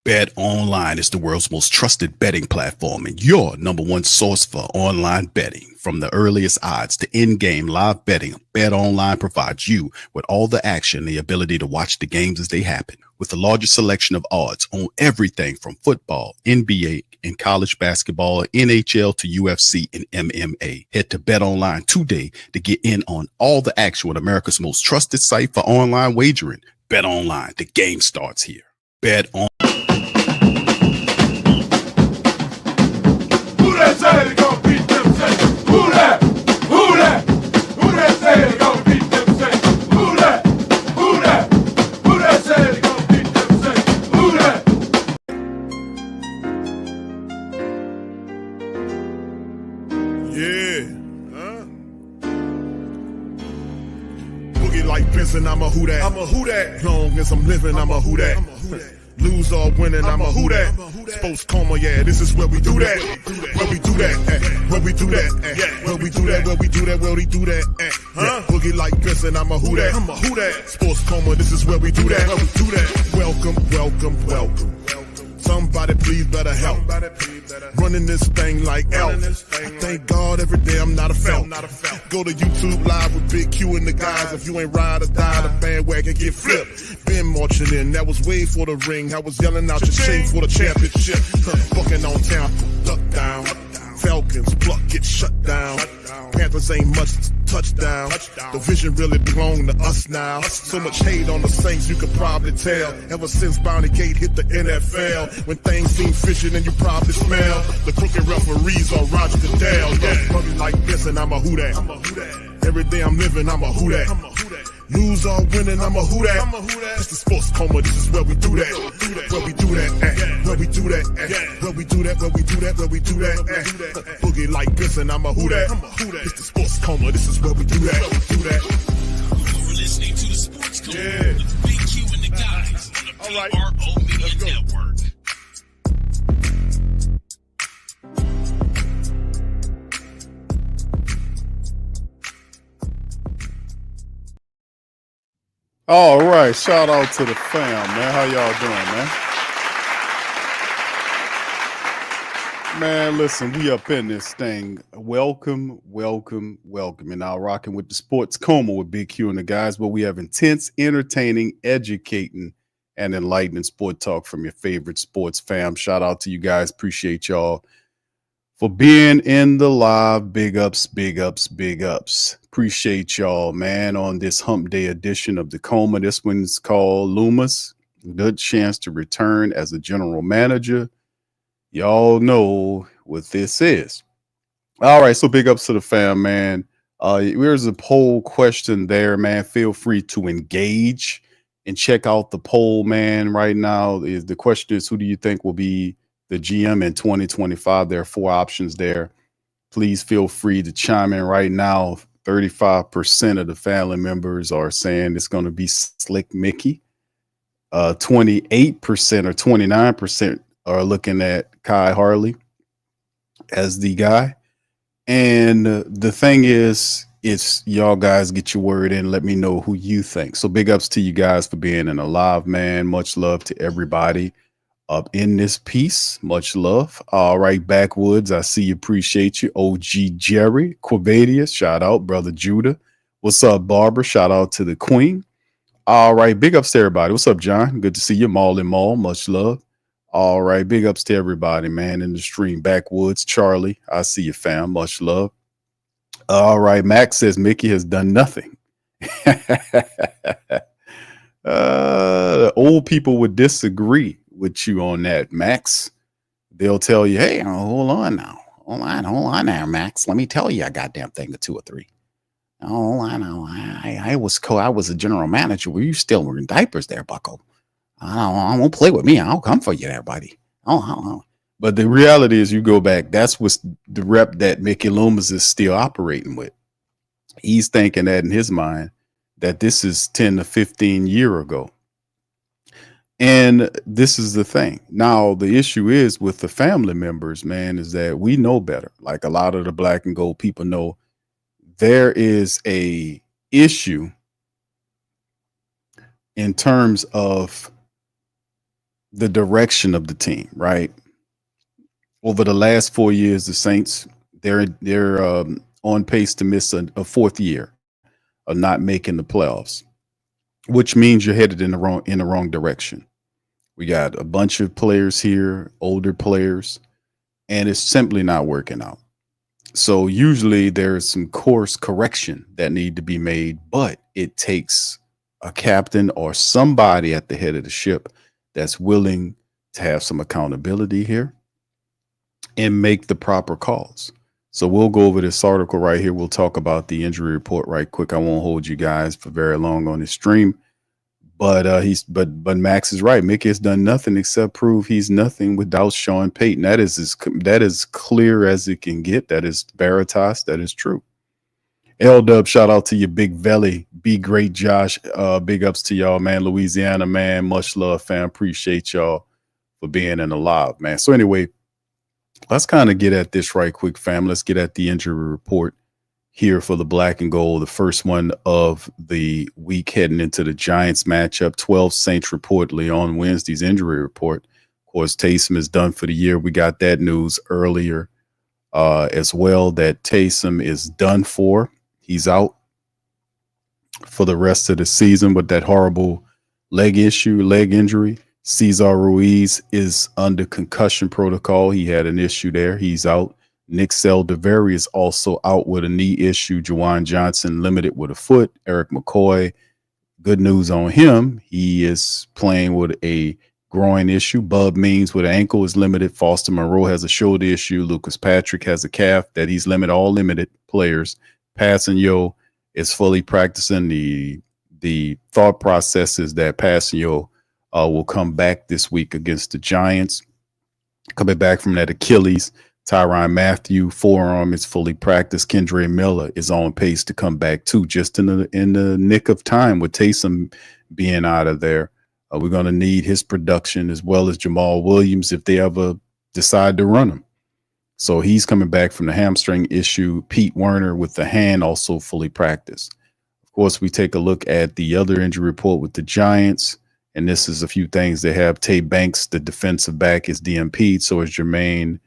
Bet Online is the world's most trusted betting platform and your number one source for online betting. From the earliest odds to in-game live betting, Bet Online provides you with all the action and the ability to watch the games as they happen. With the largest selection of odds on everything from football, NBA, and college basketball, NHL to UFC and MMA. Head to Bet Online today to get in on all the action with America's most trusted site for online wagering. Bet Online, the game starts here. Bet on. Who that say they gon' beat them say? Who that? Who that? Who that say they gon' beat them say? Who that? Who that? Who that say they gon' beat them say? Who that? Yeah. Boogie like Benson, I'm a who that. I'm a who that. Long as I'm living, I'm a who that. Lose or winning, I'm a who that. Sports Coma, yeah, this is where we do that. Where we do that, where we do that, where we do that, where we do that, where we do that. Boogie like Benson, I'm a who that. I'm a who that. Sports Coma, this is where we do that. Where we do that. Welcome, welcome, welcome. Somebody please better help. Running this thing like Elf. I thank God every day I'm not a felt. Go to YouTube live with Big Q and the guys. If you ain't ride or die, the bandwagon get flipped. Been marching in, that was way for the ring. I was yelling out your shame for the championship. Bucking on town, duck down. Falcons, pluck, get shut down. Panthers ain't much touchdown. The vision really belong to us now. So much hate on the Saints, you could probably tell. Ever since Bounty Gate hit the NFL, when things seem fishy and you probably smell the crooked referees on Roger Goodell. Yeah, probably like this and I'm a who that. Every day I'm living, I'm a who that. Lose or winning, I'm a who that. It's the Sports Coma, this is where we do that. Where we do that, where we do that, where we do that, where we do that, where we do that. Boogie like this and I'm a who that. It's the Sports Coma, this is where we do that. You're listening to the Sports Coma with Big Q and the guys on the PRO Media Network. All right, shout out to the fam, man. How y'all doing, man? Man, listen, we up in this thing. Welcome, welcome, welcome. And now rocking with the Sports Coma with Big Q and the guys, where we have intense, entertaining, educating, and enlightening sport talk from your favorite sports fam. Shout out to you guys. Appreciate y'all for being in the live. Big ups, big ups, big ups. Appreciate y'all, man, on this hump day edition of the Coma. This one's called Loomis. Good chance to return as a general manager. Y'all know what this is. All right, so big ups to the fam, man. There's a poll question there, man. Feel free to engage and check out the poll, man. Right now, the question is, who do you think will be the GM in 2025? There are 4 options there. Please feel free to chime in right now. 35% of the family members are saying it's going to be Slick Mickey. 28% or 29% are looking at Kai Harley as the guy. And the thing is, it's y'all guys get your word in. Let me know who you think. So big ups to you guys for being in a live, man. Much love to everybody up in this piece. Much love. All right, Backwoods, I see you. Appreciate you. OG Jerry, Quavadius, shout out. Brother Judah, what's up, Barbara? Shout out to the Queen. All right, big ups to everybody. What's up, John? Good to see you. Maul and Maul, much love. All right, big ups to everybody, man, in the stream. Backwoods, Charlie, I see you, fam. Much love. All right, Max says Mickey has done nothing. The old people would disagree with you on that, Max. They'll tell you, hey, hold on now. Hold on now, Max. Let me tell you a goddamn thing or 2 or 3. Oh, I know. I was a general manager. Were you still wearing diapers there, Bucko? I won't play with me. I'll come for you there, buddy. Oh. But the reality is, you go back, that's what's the rep that Mickey Loomis is still operating with. He's thinking that in his mind that this is 10 to 15 years ago. And this is the thing. Now, the issue is with the family members, man, is that we know better. Like a lot of the black and gold people know there is a issue in terms of the direction of the team, right? Over the last 4 years, the Saints they're on pace to miss a fourth year of not making the playoffs, which means you're headed in the wrong direction. We got a bunch of players here, older players, and it's simply not working out. So usually there's some course correction that need to be made, but it takes a captain or somebody at the head of the ship that's willing to have some accountability here and make the proper calls. So we'll go over this article right here. We'll talk about the injury report right quick. I won't hold you guys for very long on this stream. But Max is right. Mickey has done nothing except prove he's nothing without Sean Payton. That is clear as it can get. That is veritas. That is true. L Dub, shout out to you, Big Velly. Be great, Josh. Big ups to y'all, man. Louisiana, man. Much love, fam. Appreciate y'all for being in the live, man. So anyway, let's kind of get at this right quick, fam. Let's get at the injury report here for the black and gold, the first one of the week heading into the Giants matchup. 12 Saints reportedly on Wednesday's injury report. Of course, Taysom is done for the year. We got that news earlier as well, that Taysom is done for. He's out for the rest of the season with that horrible leg injury. Cesar Ruiz is under concussion protocol. He had an issue there. He's out. Nick Saldiveri is also out with a knee issue. Juwan Johnson limited with a foot. Eric McCoy, good news on him. He is playing with a groin issue. Bub Means with an ankle is limited. Foster Monroe has a shoulder issue. Lucas Patrick has a calf that he's limited. All limited players. Passanio is fully practicing. The thought process is that Passanio will come back this week against the Giants. Coming back from that Achilles. Tyrann Mathieu forearm is fully practiced. Kendre Miller is on pace to come back too, just in the nick of time with Taysom being out of there. We're going to need his production as well as Jamal Williams if they ever decide to run him. So he's coming back from the hamstring issue. Pete Werner with the hand also fully practiced. Of course, we take a look at the other injury report with the Giants, and this is a few things they have. Tay Banks, the defensive back, is DNP'd. So is Jermaine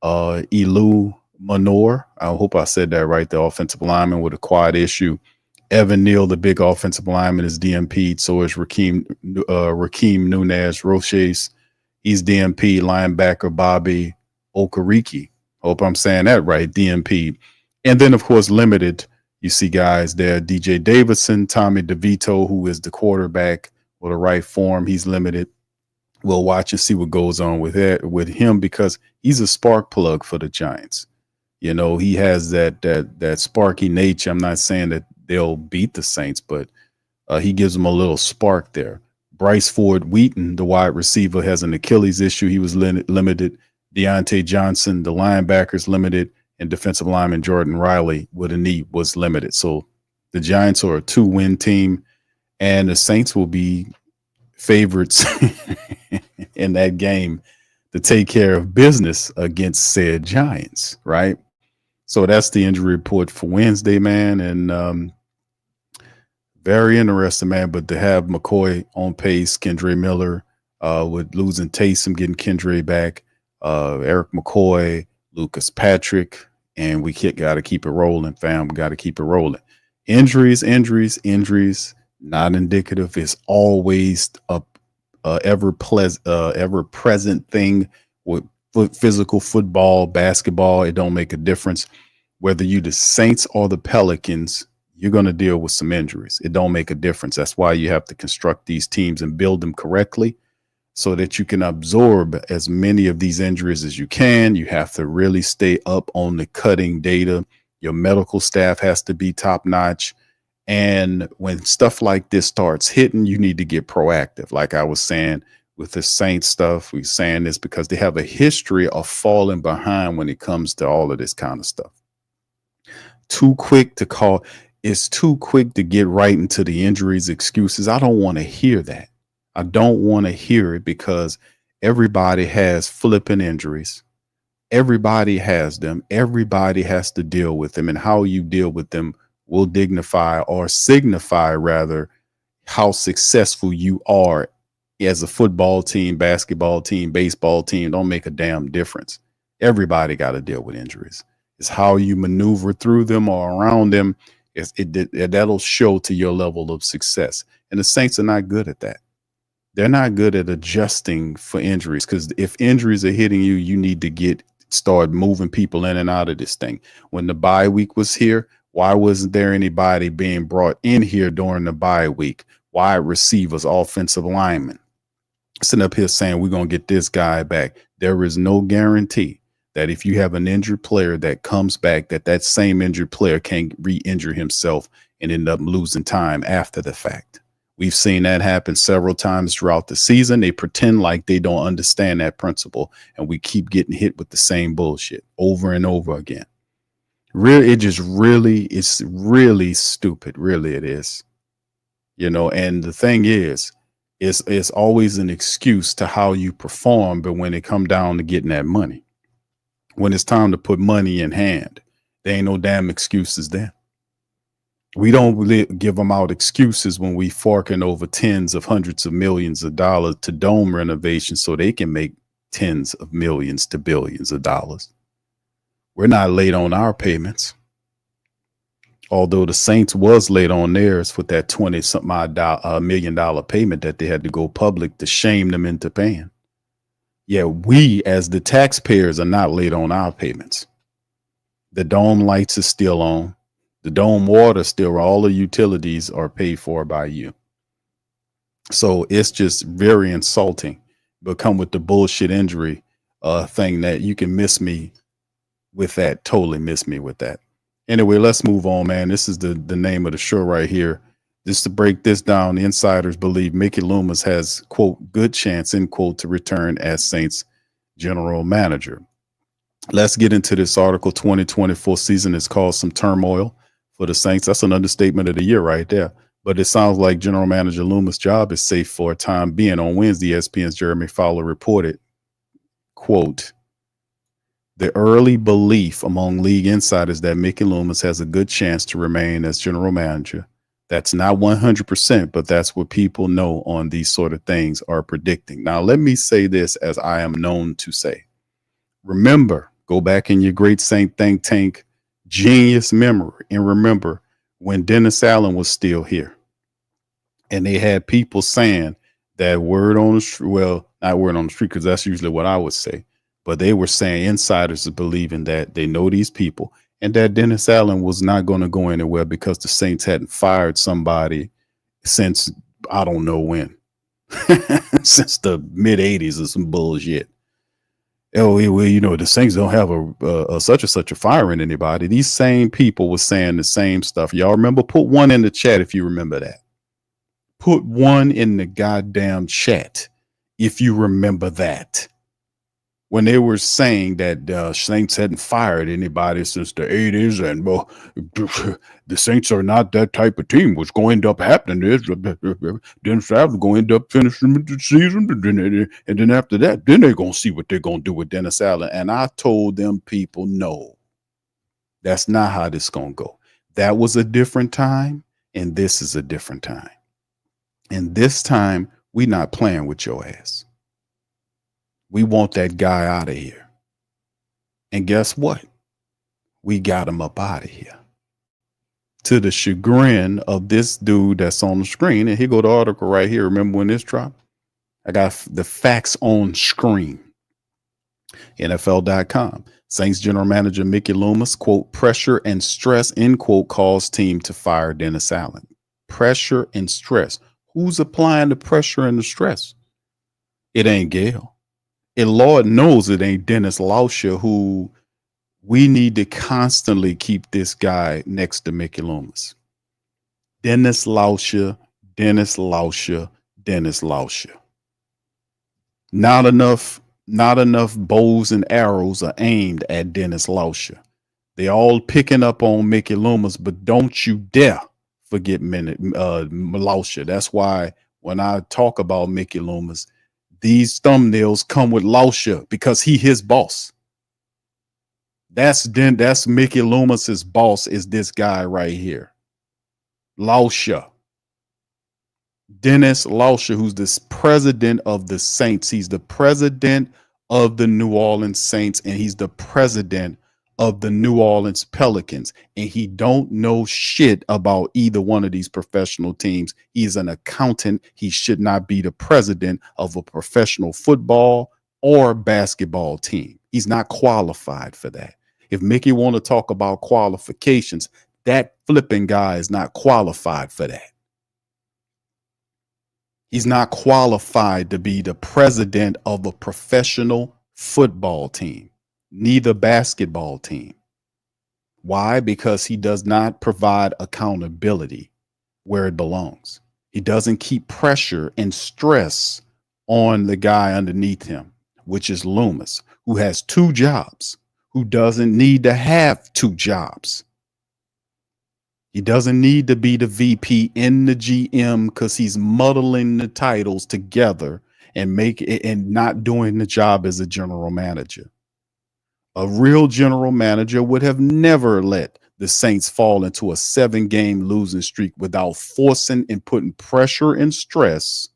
Elu Manor. I hope I said that right. The offensive lineman with a quad issue. Evan Neal, the big offensive lineman, is DNP'd. So is Raheem Nunez Roches. He's DNP. Linebacker Bobby Okereke. Hope I'm saying that right. DNP. And then, of course, limited. You see guys there. DJ Davidson, Tommy DeVito, who is the quarterback with a right form. He's limited. We'll watch and see what goes on with him because he's a spark plug for the Giants. You know, he has that sparky nature. I'm not saying that they'll beat the Saints, but he gives them a little spark there. Bryce Ford Wheaton, the wide receiver, has an Achilles issue. He was limited. Deontay Johnson, the linebackers, limited. And defensive lineman Jordan Riley with a knee was limited. So the Giants are a 2-win team, and the Saints will be favorites in that game to take care of business against said Giants, right? So that's the injury report for Wednesday, man. And very interesting, man. But to have McCoy on pace, Kendre Miller with losing Taysom, getting Kendre back, Eric McCoy, Lucas Patrick, and we got to keep it rolling, fam. We got to keep it rolling. Injuries, not indicative. It's always a ever present thing with physical football, basketball. It don't make a difference whether you the Saints or the Pelicans. You're going to deal with some injuries. It don't make a difference. That's why you have to construct these teams and build them correctly so that you can absorb as many of these injuries as you can. You have to really stay up on the cutting data. Your medical staff has to be top notch. And when stuff like this starts hitting, you need to get proactive. Like I was saying with the Saints stuff, we're saying this because they have a history of falling behind when it comes to all of this kind of stuff. Too quick to call. It's too quick to get right into the injuries, excuses. I don't want to hear that. I don't want to hear it because everybody has flipping injuries. Everybody has them. Everybody has to deal with them. And how you deal with them will dignify or signify rather how successful you are as a football team, basketball team, baseball team, don't make a damn difference. Everybody got to deal with injuries. It's how you maneuver through them or around them. That'll show to your level of success. And the Saints are not good at that. They're not good at adjusting for injuries, because if injuries are hitting you, you need to start moving people in and out of this thing. When the bye week was here, why wasn't there anybody being brought in here during the bye week? Wide receivers, offensive linemen, sitting up here saying we're going to get this guy back. There is no guarantee that if you have an injured player that comes back, that same injured player can re-injure himself and end up losing time after the fact. We've seen that happen several times throughout the season. They pretend like they don't understand that principle, and we keep getting hit with the same bullshit over and over again. It's really stupid. Really, it is. And the thing is, it's always an excuse to how you perform, but when it come down to getting that money, when it's time to put money in hand, there ain't no damn excuses then. We don't give them out excuses when we forking over tens of hundreds of millions of dollars to dome renovations so they can make tens of millions to billions of dollars. We're not late on our payments. Although the Saints was late on theirs with that $20-something million payment that they had to go public to shame them into paying. Yeah, we as the taxpayers are not late on our payments. The dome lights are still on. The dome water still, all the utilities are paid for by you. So it's just very insulting, but come with the bullshit injury thing that you can miss me with that. Totally miss me with that. Anyway, let's move on, man. This is the name of the show right here. Just to break this down, the insiders believe Mickey Loomis has, quote, good chance, end quote, to return as Saints general manager. Let's get into this article. 2024 season has caused some turmoil for the Saints. That's an understatement of the year right there. But it sounds like general manager Loomis' job is safe for a time being. On Wednesday, ESPN's Jeremy Fowler reported, quote, the early belief among league insiders that Mickey Loomis has a good chance to remain as general manager. That's not 100%, but that's what people know on these sort of things are predicting. Now, let me say this as I am known to say. Remember, go back in your great Saint think tank genius memory and remember when Dennis Allen was still here and they had people saying that word on the street, well, not word on the street, because that's usually what I would say, but they were saying insiders are believing that they know these people and that Dennis Allen was not going to go anywhere because the Saints hadn't fired somebody since I don't know when, since the mid 80s or some bullshit. Oh, well, the Saints don't have a such and such a firing anybody. These same people were saying the same stuff. Y'all remember? Put one in the chat if you remember that. Put one in the goddamn chat if you remember that. When they were saying that Saints hadn't fired anybody since the 80s, and well, the Saints are not that type of team. What's going to end up happening is Dennis Allen's going to end up finishing the season, and then after that, then they're going to see what they're going to do with Dennis Allen. And I told them people, no, that's not how this is going to go. That was a different time, and this is a different time. And this time, we're not playing with your ass. We want that guy out of here. And guess what? We got him up out of here. To the chagrin of this dude that's on the screen. And here go the article right here. Remember when this dropped? I got the facts on screen. NFL.com. Saints general manager Mickey Loomis, quote, pressure and stress, end quote, caused team to fire Dennis Allen. Pressure and stress. Who's applying the pressure and the stress? It ain't Gail. And Lord knows it ain't Dennis Lauscher, who we need to constantly keep this guy next to Mickey Loomis. Dennis Lauscher, Dennis Lauscher, Dennis Lauscher. Not enough bows and arrows are aimed at Dennis Lauscher. They all picking up on Mickey Loomis, but don't you dare forget Lauscher. That's why when I talk about Mickey Loomis, these thumbnails come with Lauscher because he his boss. That's Mickey Loomis's boss is this guy right here. Lauscher. Dennis Lauscher, who's the president of the Saints. He's the president of the New Orleans Saints, and he's the president of the New Orleans Pelicans. And he don't know shit about either one of these professional teams. He's an accountant. He should not be the president of a professional football or basketball team. He's not qualified for that. If Mickey want to talk about qualifications, that flipping guy is not qualified for that. He's not qualified to be the president of a professional football team, neither basketball team. Why? Because he does not provide accountability where it belongs. He doesn't keep pressure and stress on the guy underneath him, which is Loomis, who has 2 jobs, who doesn't need to have 2 jobs. He doesn't need to be the VP in the GM because he's muddling the titles together and not doing the job as a general manager. A real general manager would have never let the Saints fall into a 7-game losing streak without forcing and putting pressure and stress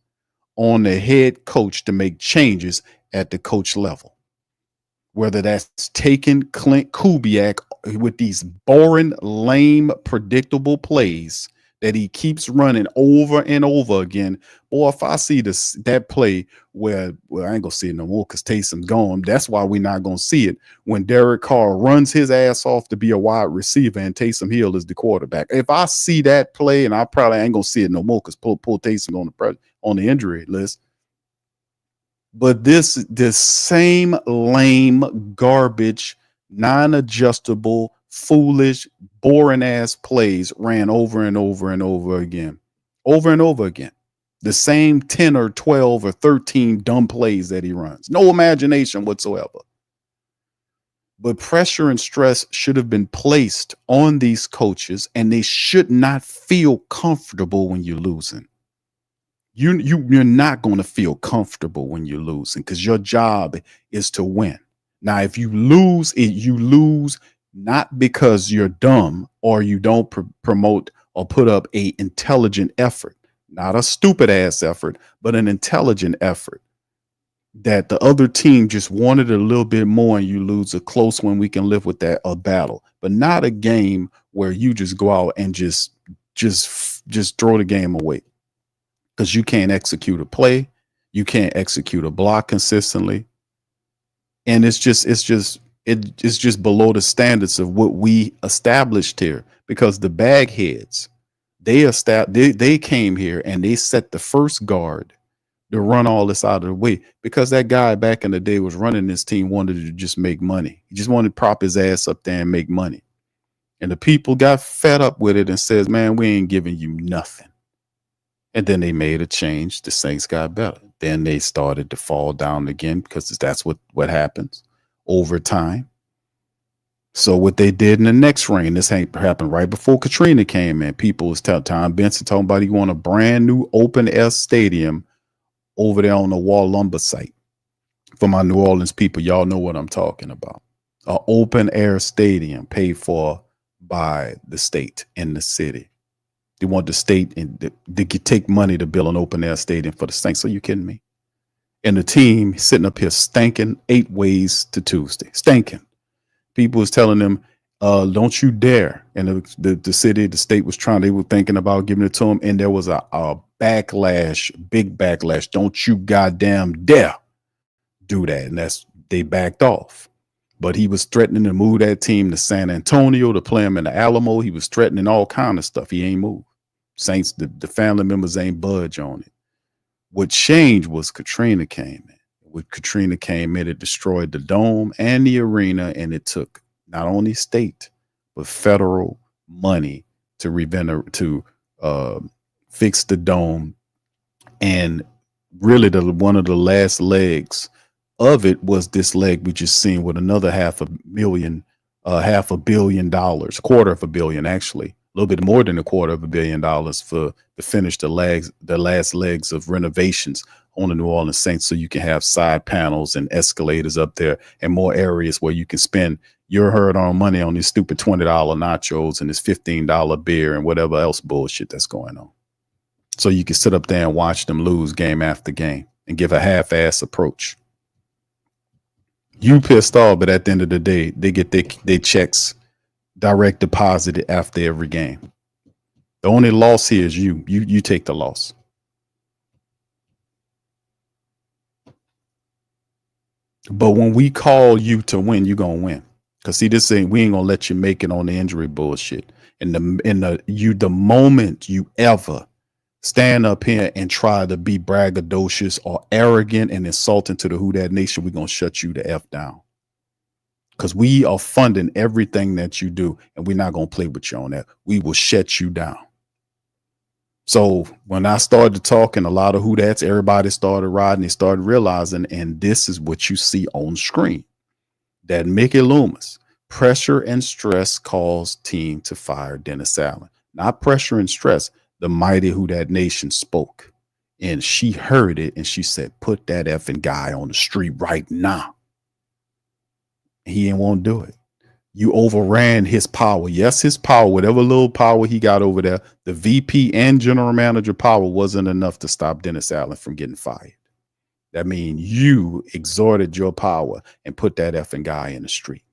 on the head coach to make changes at the coach level. Whether that's taking Clint Kubiak with these boring, lame, predictable plays that he keeps running over and over again. Boy, if I see that play where, well, I ain't gonna see it no more because Taysom's gone. That's why we're not gonna see it. When Derek Carr runs his ass off to be a wide receiver and Taysom Hill is the quarterback. If I see that play, and I probably ain't gonna see it no more because pull Taysom on the injury list. But this same lame, garbage, non-adjustable, foolish, boring ass plays ran over and over and over again. Over and over again. The same 10 or 12 or 13 dumb plays that he runs. No imagination whatsoever. But pressure and stress should have been placed on these coaches, and they should not feel comfortable when you're losing. You're not going to feel comfortable when you're losing because your job is to win. Now, if you lose, you lose not because you're dumb or you don't promote or put up a intelligent effort, not a stupid ass effort, but an intelligent effort that the other team just wanted a little bit more and you lose a close one. We can live with that, a battle, but not a game where you just go out and just throw the game away. Because you can't execute a play, you can't execute a block consistently, and it's just below the standards of what we established here. Because the bagheads, they came here and they set the first guard to run all this out of the way. Because that guy back in the day was running this team, wanted to just make money. He just wanted to prop his ass up there and make money, and the people got fed up with it and says, "Man, we ain't giving you nothing." And then they made a change. The Saints got better. Then they started to fall down again because that's what happens over time. So what they did in the next rain, this happened right before Katrina came in. People was telling Tom Benson talking about he want a brand new open air stadium over there on the Wall Lumber site. For my New Orleans people, y'all know what I'm talking about. An open air stadium paid for by the state and the city. They want the state and they could take money to build an open air stadium for the Saints. So you kidding me? And the team sitting up here stanking 8 ways to Tuesday. Stanking. People was telling them, don't you dare. And the city, the state was they were thinking about giving it to them. And there was a backlash, big backlash. Don't you goddamn dare do that. And they backed off. But he was threatening to move that team to San Antonio to play him in the Alamo. He was threatening all kind of stuff. He ain't moved. Saints, the family members ain't budge on it. What changed was Katrina came in. When Katrina came in, it destroyed the dome and the arena, and it took not only state but federal money to fix the dome. And really, one of the last legs of it was this leg we just seen with another $500 million, $500 million, $250 million actually. A little bit more than $250 million to finish the last legs of renovations on the New Orleans Saints, so you can have side panels and escalators up there and more areas where you can spend your hard-earned money on these stupid $20 nachos and this $15 beer and whatever else bullshit that's going on. So you can sit up there and watch them lose game after game and give a half-ass approach. You pissed off, but at the end of the day, they get their checks direct deposited after every game. The only loss here is you. You take the loss. But when we call you to win, you're gonna win. Cause see, this ain't we ain't gonna let you make it on the injury bullshit. And the moment you ever stand up here and try to be braggadocious or arrogant and insulting to the Who Dat Nation, we're gonna shut you the F down. Because we are funding everything that you do, and we're not gonna play with you on that. We will shut you down. So when I started talking, a lot of Who That's, everybody started riding, they started realizing, and this is what you see on screen, that Mickey Loomis, pressure and stress caused team to fire Dennis Allen. Not pressure and stress. The mighty Who Dat Nation spoke, and she heard it, and she said, put that effing guy on the street right now. He didn't want to do it. You overran his power. Yes, his power, whatever little power he got over there, the VP and general manager power wasn't enough to stop Dennis Allen from getting fired. That means you exerted your power and put that effing guy in the street.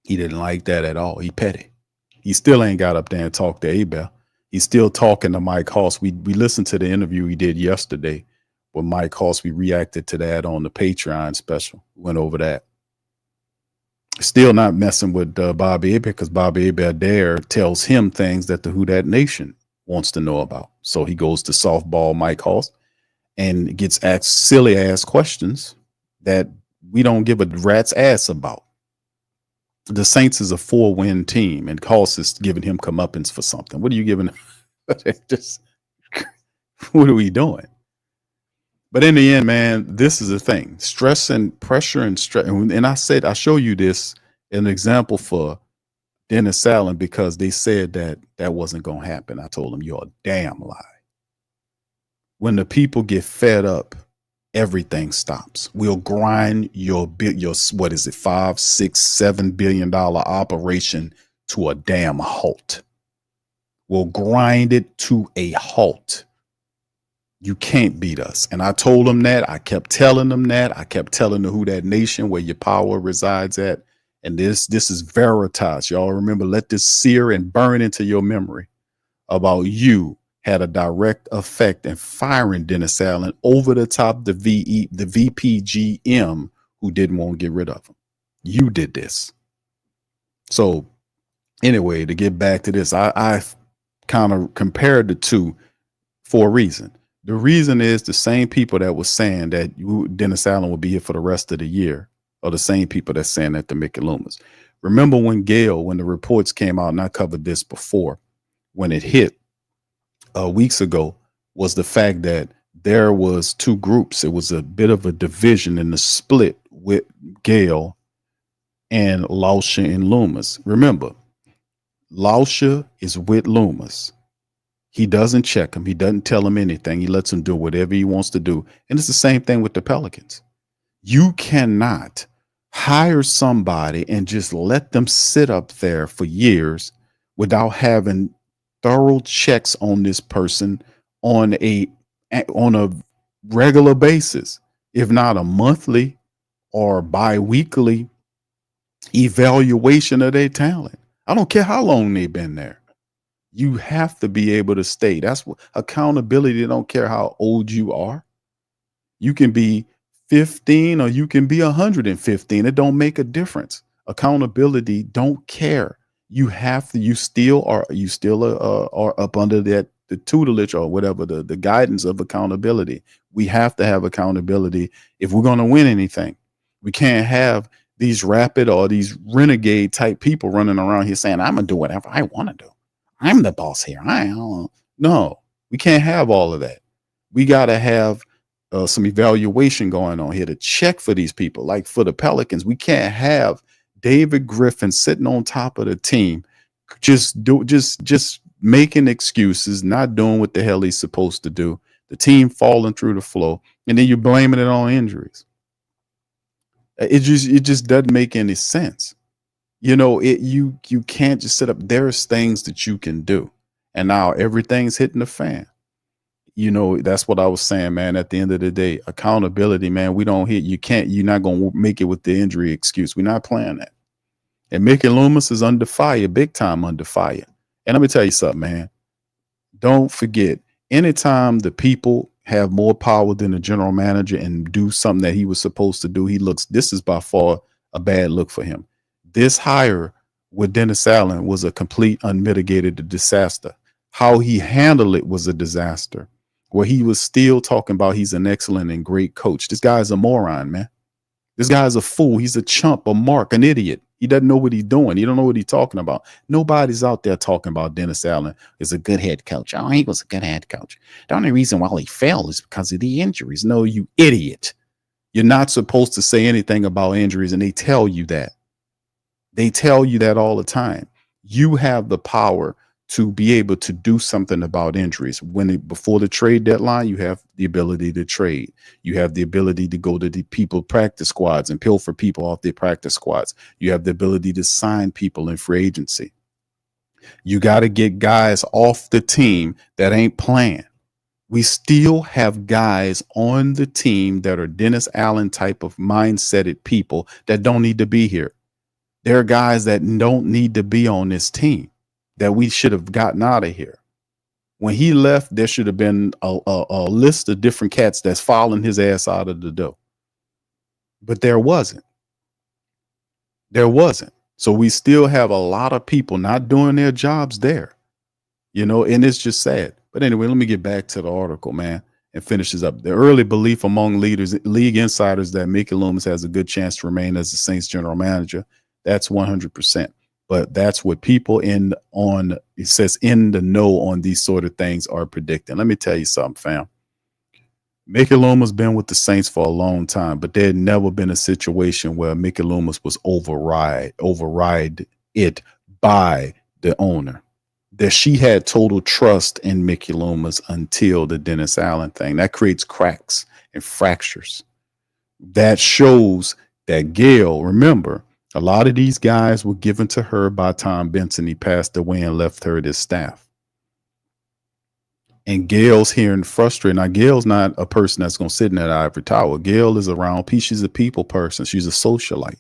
He didn't like that at all. He petty. He still ain't got up there and talked to Abel. He's still talking to Mike Hoss. We listened to the interview he did yesterday with Mike Hoss. We reacted to that on the Patreon special. Went over that. Still not messing with Bobby Abel, because Bobby Abel there tells him things that the Who Dat Nation wants to know about. So he goes to softball Mike Hoss and gets asked silly ass questions that we don't give a rat's ass about. The Saints is a 4-win team, and Hoss is giving him comeuppance for something. What are you giving? Just what are we doing? But in the end, man, this is the thing: stress and pressure and stress. And I said, I show you this an example for Dennis Allen, because they said that wasn't going to happen. I told them, you're a damn lie. When the people get fed up, everything stops. We'll grind your what is it, $5, $6, $7 billion operation to a damn halt. We'll grind it to a halt. You can't beat us. And I told them that. I kept telling them that. I kept telling the Who Dat Nation where your power resides at. And this is veritas. Y'all remember, let this sear and burn into your memory about you had a direct effect in firing Dennis Allen over the top the VPGM who didn't want to get rid of him. You did this. So anyway, to get back to this, I kind of compared the two for a reason. The reason is the same people that was saying that Dennis Allen will be here for the rest of the year are the same people that's saying that to Mickey Loomis. Remember when the reports came out, and I covered this before, when it hit weeks ago, was the fact that there was two groups. It was a bit of a division in the split with Gale and Lauscher and Loomis. Remember, Lauscher is with Loomis. He doesn't check him. He doesn't tell him anything. He lets him do whatever he wants to do. And it's the same thing with the Pelicans. You cannot hire somebody and just let them sit up there for years without having thorough checks on this person on a regular basis, if not a monthly or bi-weekly evaluation of their talent. I don't care how long they've been there. You have to be able to stay. That's what accountability. They don't care how old you are. You can be 15 or you can be 115. It don't make a difference. Accountability don't care. You have to. You still are up under the tutelage or whatever, the guidance of accountability. We have to have accountability if we're going to win anything. We can't have these rapid or these renegade type people running around here saying, I'm gonna do whatever I want to do. I'm the boss here. No, we can't have all of that. We got to have some evaluation going on here to check for these people. Like for the Pelicans, we can't have David Griffin sitting on top of the team, just making excuses, not doing what the hell he's supposed to do. The team falling through the floor, and then you're blaming it on injuries. It just doesn't make any sense. You know, you can't just sit up. There's things that you can do. And now everything's hitting the fan. that's what I was saying, man. At the end of the day, accountability, man. We don't hit. You're not going to make it with the injury excuse. We're not playing that. And Mickey Loomis is under fire, big time under fire. And let me tell you something, man. Don't forget, anytime the people have more power than the general manager and do something that he was supposed to do, this is by far a bad look for him. This hire with Dennis Allen was a complete unmitigated disaster. How he handled it was a disaster, where he was still talking about he's an excellent and great coach. This guy's a moron, man. This guy's a fool. He's a chump, a mark, an idiot. He doesn't know what he's doing. He don't know what he's talking about. Nobody's out there talking about Dennis Allen is a good head coach. Oh, he was a good head coach. The only reason why he failed is because of the injuries. No, you idiot. You're not supposed to say anything about injuries, and they tell you that. They tell you that all the time. You have the power to be able to do something about injuries. Before the trade deadline, you have the ability to trade. You have the ability to go to the people practice squads and pilfer people off their practice squads. You have the ability to sign people in free agency. You got to get guys off the team that ain't playing. We still have guys on the team that are Dennis Allen type of mindseted people that don't need to be here. There are guys that don't need to be on this team that we should have gotten out of here. When he left, there should have been a list of different cats that's following his ass out of the door. But there wasn't. There wasn't. So we still have a lot of people not doing their jobs there, and it's just sad. But anyway, let me get back to the article, man, and finish this up. The early belief among league insiders that Mickey Loomis has a good chance to remain as the Saints general manager. That's 100%. But that's what people it says in the know on these sort of things are predicting. Let me tell you something, fam. Mickey Loomis been with the Saints for a long time, but there had never been a situation where Mickey Loomis was override it by the owner. That she had total trust in Mickey Loomis until the Dennis Allen thing. That creates cracks and fractures. That shows that Gail, remember, a lot of these guys were given to her by Tom Benson. He passed away and left her his staff. And Gail's hearing frustrated. Now, Gail's not a person that's going to sit in that ivory tower. Gail is around. She's a people person. She's a socialite.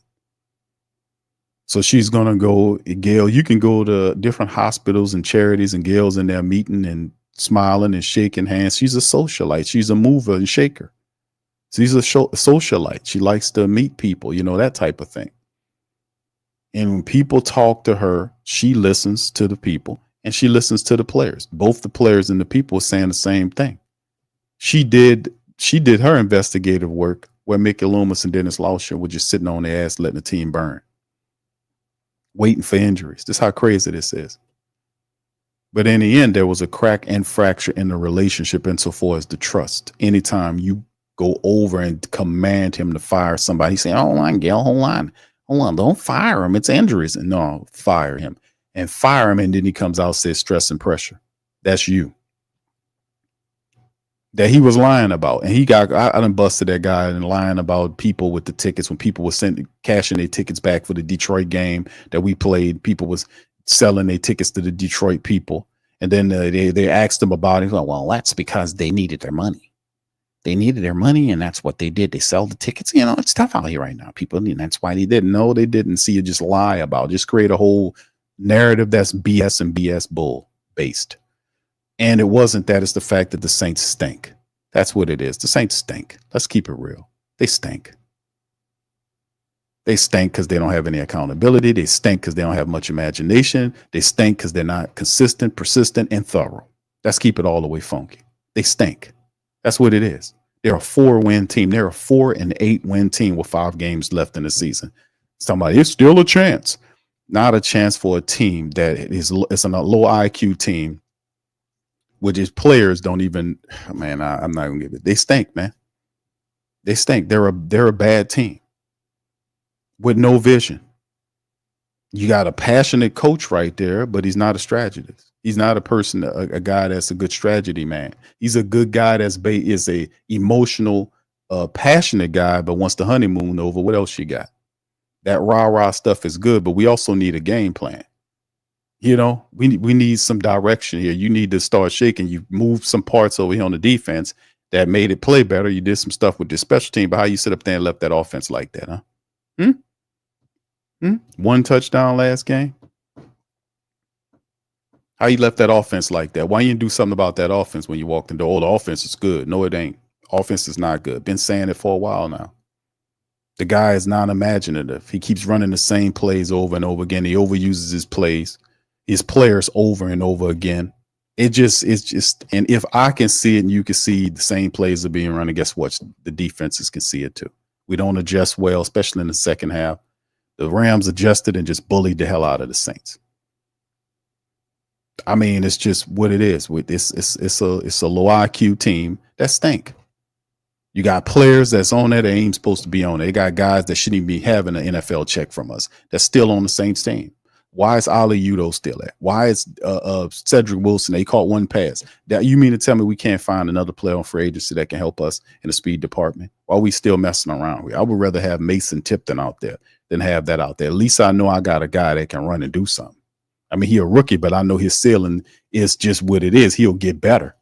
So she's going to go, Gail, you can go to different hospitals and charities, and Gail's in there meeting and smiling and shaking hands. She's a socialite. She's a mover and shaker. She's a socialite. She likes to meet people, that type of thing. And when people talk to her, she listens to the people and she listens to the players. Both the players and the people are saying the same thing. She did her investigative work where Mickey Loomis and Dennis Lauscher were just sitting on their ass letting the team burn, waiting for injuries. This is how crazy this is. But in the end, there was a crack and fracture in the relationship insofar as the trust. Anytime you go over and command him to fire somebody, he's saying, hold on, Gail, hold on, don't fire him. It's injuries. And no, fire him. And fire him, and then he comes out and says stress and pressure. That's you. That he was lying about. And I done busted that guy and lying about people with the tickets when people were cashing their tickets back for the Detroit game that we played. People was selling their tickets to the Detroit people. And then they asked him about it. Like, well, that's because they needed their money. They needed their money, and that's what they did. They sell the tickets. It's tough out here right now, people. And that's why they didn't. No, they didn't. See you just lie about. Just create a whole narrative that's BS and BS bull based. And it wasn't that. It's the fact that the Saints stink. That's what it is. The Saints stink. Let's keep it real. They stink. They stink because they don't have any accountability. They stink because they don't have much imagination. They stink because they're not consistent, persistent, and thorough. Let's keep it all the way funky. They stink. That's what it is. They're a 4-win team. They're a 4-8-win team with 5 games left in the season. Somebody, it's still a chance. Not a chance for a team that it's a low IQ team, which is players don't even, man, I'm not going to give it. They stink, man. They stink. They're a bad team with no vision. You got a passionate coach right there, but he's not a strategist. He's not a person, a guy that's a good strategy man. He's a good guy is a emotional, passionate guy, but once the honeymoon over, what else you got? That rah-rah stuff is good, but we also need a game plan. We need some direction here. You need to start shaking. You moved some parts over here on the defense that made it play better. You did some stuff with the special team, but how you sit up there and left that offense like that, huh? One touchdown last game. How you left that offense like that? Why you didn't do something about that offense when you walked in the door? Oh, the offense is good. No, it ain't. Offense is not good. Been saying it for a while now. The guy is non-imaginative. He keeps running the same plays over and over again. He overuses his players over and over again. It's just, and if I can see it and you can see the same plays are being run, guess what? The defenses can see it too. We don't adjust well, especially in the second half. The Rams adjusted and just bullied the hell out of the Saints. I mean, it's just what it is. It's a low IQ team that stink. You got players that's on there that ain't supposed to be on there. They got guys that shouldn't even be having an NFL check from us that's still on the Saints team. Why is Ali Udo still there? Why is Cedric Wilson? They caught one pass. That you mean to tell me we can't find another player on free agency that can help us in the speed department? Why are we still messing around here? I would rather have Mason Tipton out there than have that out there. At least I know I got a guy that can run and do something. I mean, he a rookie, but I know his ceiling is just what it is. He'll get better.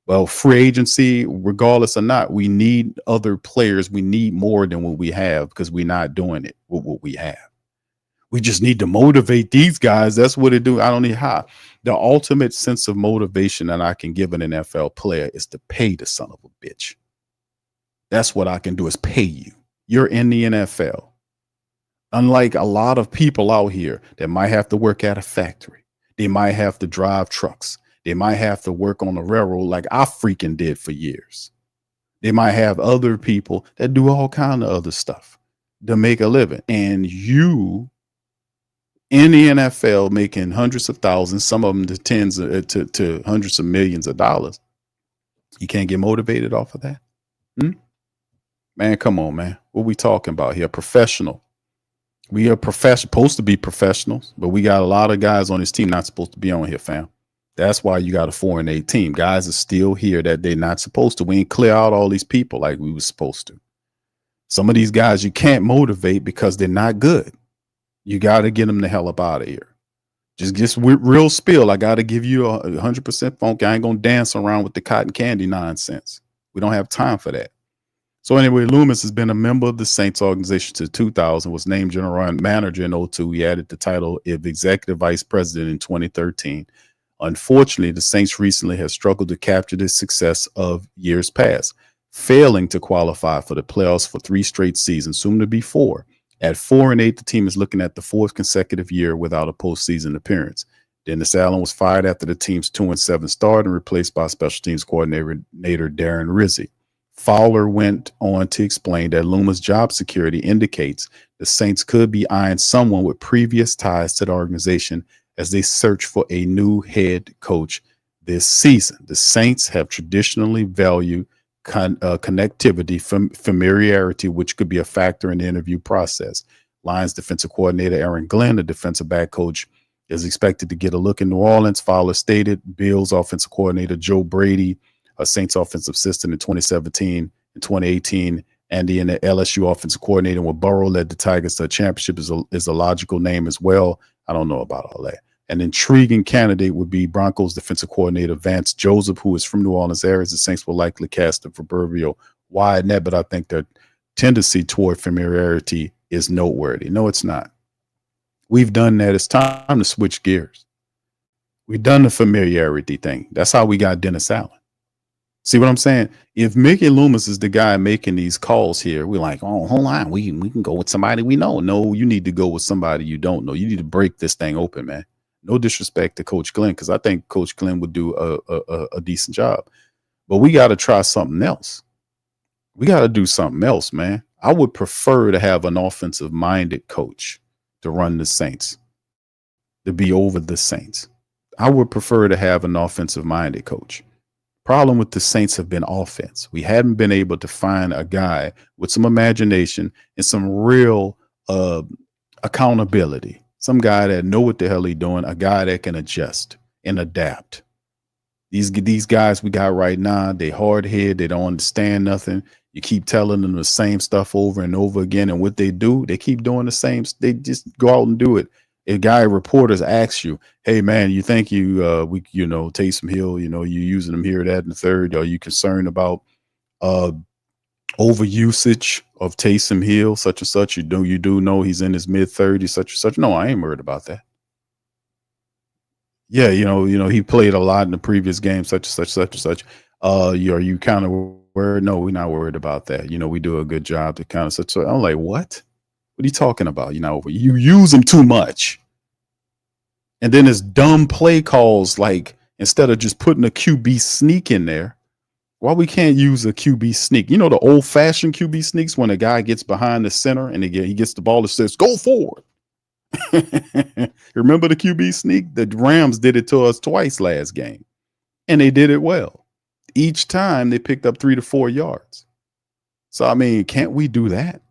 Well, free agency, regardless or not, we need other players. We need more than what we have because we're not doing it with what we have. We just need to motivate these guys. That's what it do. I don't need how. The ultimate sense of motivation that I can give an NFL player is to pay the son of a bitch. That's what I can do is pay you. You're in the NFL. Unlike a lot of people out here that might have to work at a factory. They might have to drive trucks. They might have to work on the railroad like I freaking did for years. They might have other people that do all kind of other stuff to make a living. And you in the NFL making hundreds of thousands, some of them to tens to hundreds of millions of dollars. You can't get motivated off of that. Man, come on, man. What we talking about here? Professional. We are supposed to be professionals, but we got a lot of guys on this team not supposed to be on here, fam. That's why you got a 4-8 team. Guys are still here that they're not supposed to. We ain't clear out all these people like we were supposed to. Some of these guys you can't motivate because they're not good. You got to get them the hell up out of here. Just real spill. I got to give you 100% funk. I ain't going to dance around with the cotton candy nonsense. We don't have time for that. So anyway, Loomis has been a member of the Saints organization since 2000, was named general manager in 2002. He added the title of executive vice president in 2013. Unfortunately, the Saints recently have struggled to capture the success of years past, failing to qualify for the playoffs for 3 straight seasons, soon to be 4. At 4-8, the team is looking at the 4th consecutive year without a postseason appearance. Dennis Allen was fired after the team's 2-7 start and replaced by special teams coordinator Darren Rizzi. Fowler went on to explain that Loomis' job security indicates the Saints could be eyeing someone with previous ties to the organization as they search for a new head coach this season. The Saints have traditionally valued connectivity, familiarity, which could be a factor in the interview process. Lions defensive coordinator Aaron Glenn, the defensive back coach, is expected to get a look in New Orleans. Fowler stated Bills offensive coordinator Joe Brady, a Saints offensive assistant in 2017 and 2018, and the LSU offensive coordinator when Burrow led the Tigers to a championship is a logical name as well. I don't know about all that. An intriguing candidate would be Broncos defensive coordinator Vance Joseph, who is from New Orleans area. The Saints will likely cast the proverbial wide net, but I think their tendency toward familiarity is noteworthy. No, it's not. We've done that. It's time to switch gears. We've done the familiarity thing. That's how we got Dennis Allen. See what I'm saying? If Mickey Loomis is the guy making these calls here, we're like, oh, hold on. We can go with somebody we know. No, you need to go with somebody you don't know. You need to break this thing open, man. No disrespect to Coach Glenn, because I think Coach Glenn would do a decent job. But we got to try something else. We got to do something else, man. I would prefer to have an offensive-minded coach to run the Saints, to be over the Saints. I would prefer to have an offensive-minded coach. Problem with the Saints have been offense. We hadn't been able to find a guy with some imagination and some real accountability. Some guy that know what the hell he's doing, a guy that can adjust and adapt. These guys we got right now, they hard head, they don't understand nothing. You keep telling them the same stuff over and over again, and what they do, they keep doing the same. They just go out and do it. A guy reporters ask you, "Hey man, you think Taysom Hill, you using him here, that, and the third? Are you concerned about uh overusage of Taysom Hill, such and such? You do know he's in his mid-30s, such and such." No, I ain't worried about that. Yeah, he played a lot in the previous game, such and such, such and such. Are you kind of worried? No, we're not worried about that. We do a good job to kind of such. So I'm like, what? What are you talking about? You use him too much. And then it's dumb play calls, like instead of just putting a QB sneak in there, why we can't use a QB sneak? The old fashioned QB sneaks when a guy gets behind the center and he gets the ball and says, "Go forward." Remember the QB sneak? The Rams did it to us twice last game, and they did it well. Each time they picked up 3 to 4 yards. So I mean, can't we do that?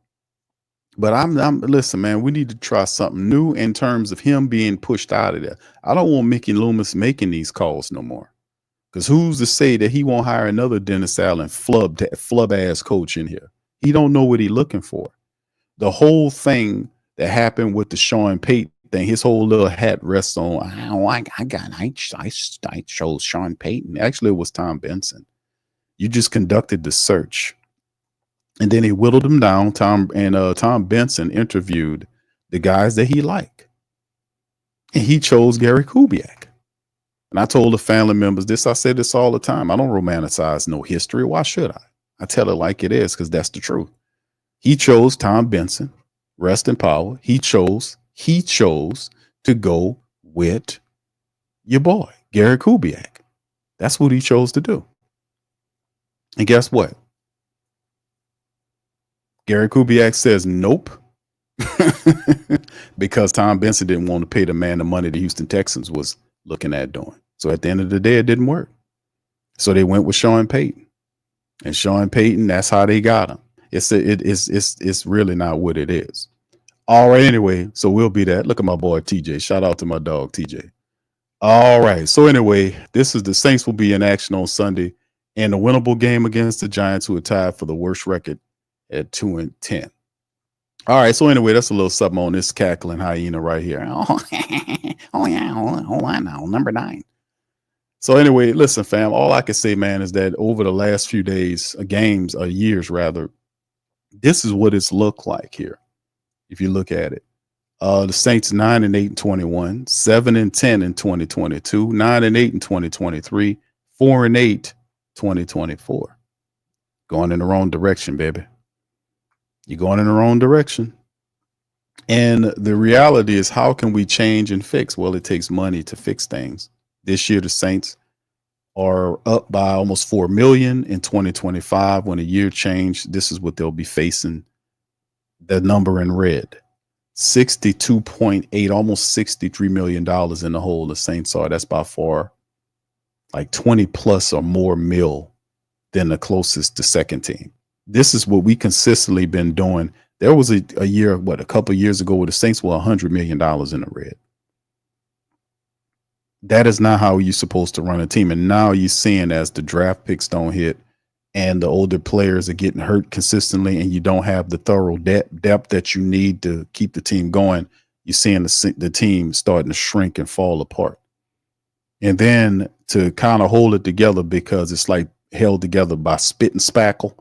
But I'm listen, man, we need to try something new in terms of him being pushed out of there. I don't want Mickey Loomis making these calls no more. Because who's to say that he won't hire another Dennis Allen flub ass coach in here? He don't know what he's looking for. The whole thing that happened with the Sean Payton thing, his whole little hat rests on, I chose Sean Payton. Actually, it was Tom Benson. You just conducted the search. And then he whittled them down. Tom Benson interviewed the guys that he liked. And he chose Gary Kubiak. And I told the family members this. I say this all the time. I don't romanticize no history. Why should I? I tell it like it is because that's the truth. He chose Tom Benson. Rest in power. He chose to go with your boy, Gary Kubiak. That's what he chose to do. And guess what? Gary Kubiak says nope. Because Tom Benson didn't want to pay the man the money the Houston Texans was looking at doing. So at the end of the day, it didn't work. So they went with Sean Payton. And Sean Payton, that's how they got him. It's really not what it is. All right, anyway, so we'll be that. Look at my boy TJ. Shout out to my dog TJ. All right. So anyway, this is the Saints will be in action on Sunday in a winnable game against the Giants, who are tied for the worst record at 2-10. All right. So anyway, that's a little something on this cackling hyena right here. Oh yeah. Hold on now. Number 9. So anyway, listen, fam, all I can say, man, is that over the last few days, games, or years rather, this is what it's looked like here. If you look at it, the Saints 9-8 in 21, 7-10 in 2022, 9-8 in 2023, 4-8 2024. Going in the wrong direction, baby. You're going in the wrong direction. And the reality is, how can we change and fix? Well, it takes money to fix things. This year, the Saints are up by almost $4 million in 2025. When a year change, this is what they'll be facing. The number in red, 62.8, almost $63 million in the hole. The Saints are. That's by far like 20 plus or more mil than the closest to second team. This is what we consistently been doing. There was a year, a couple of years ago, where the Saints were $100 million in the red. That is not how you're supposed to run a team. And now you're seeing, as the draft picks don't hit and the older players are getting hurt consistently, and you don't have the thorough depth that you need to keep the team going, you're seeing the team starting to shrink and fall apart. And then to kind of hold it together, because it's like held together by spit and spackle.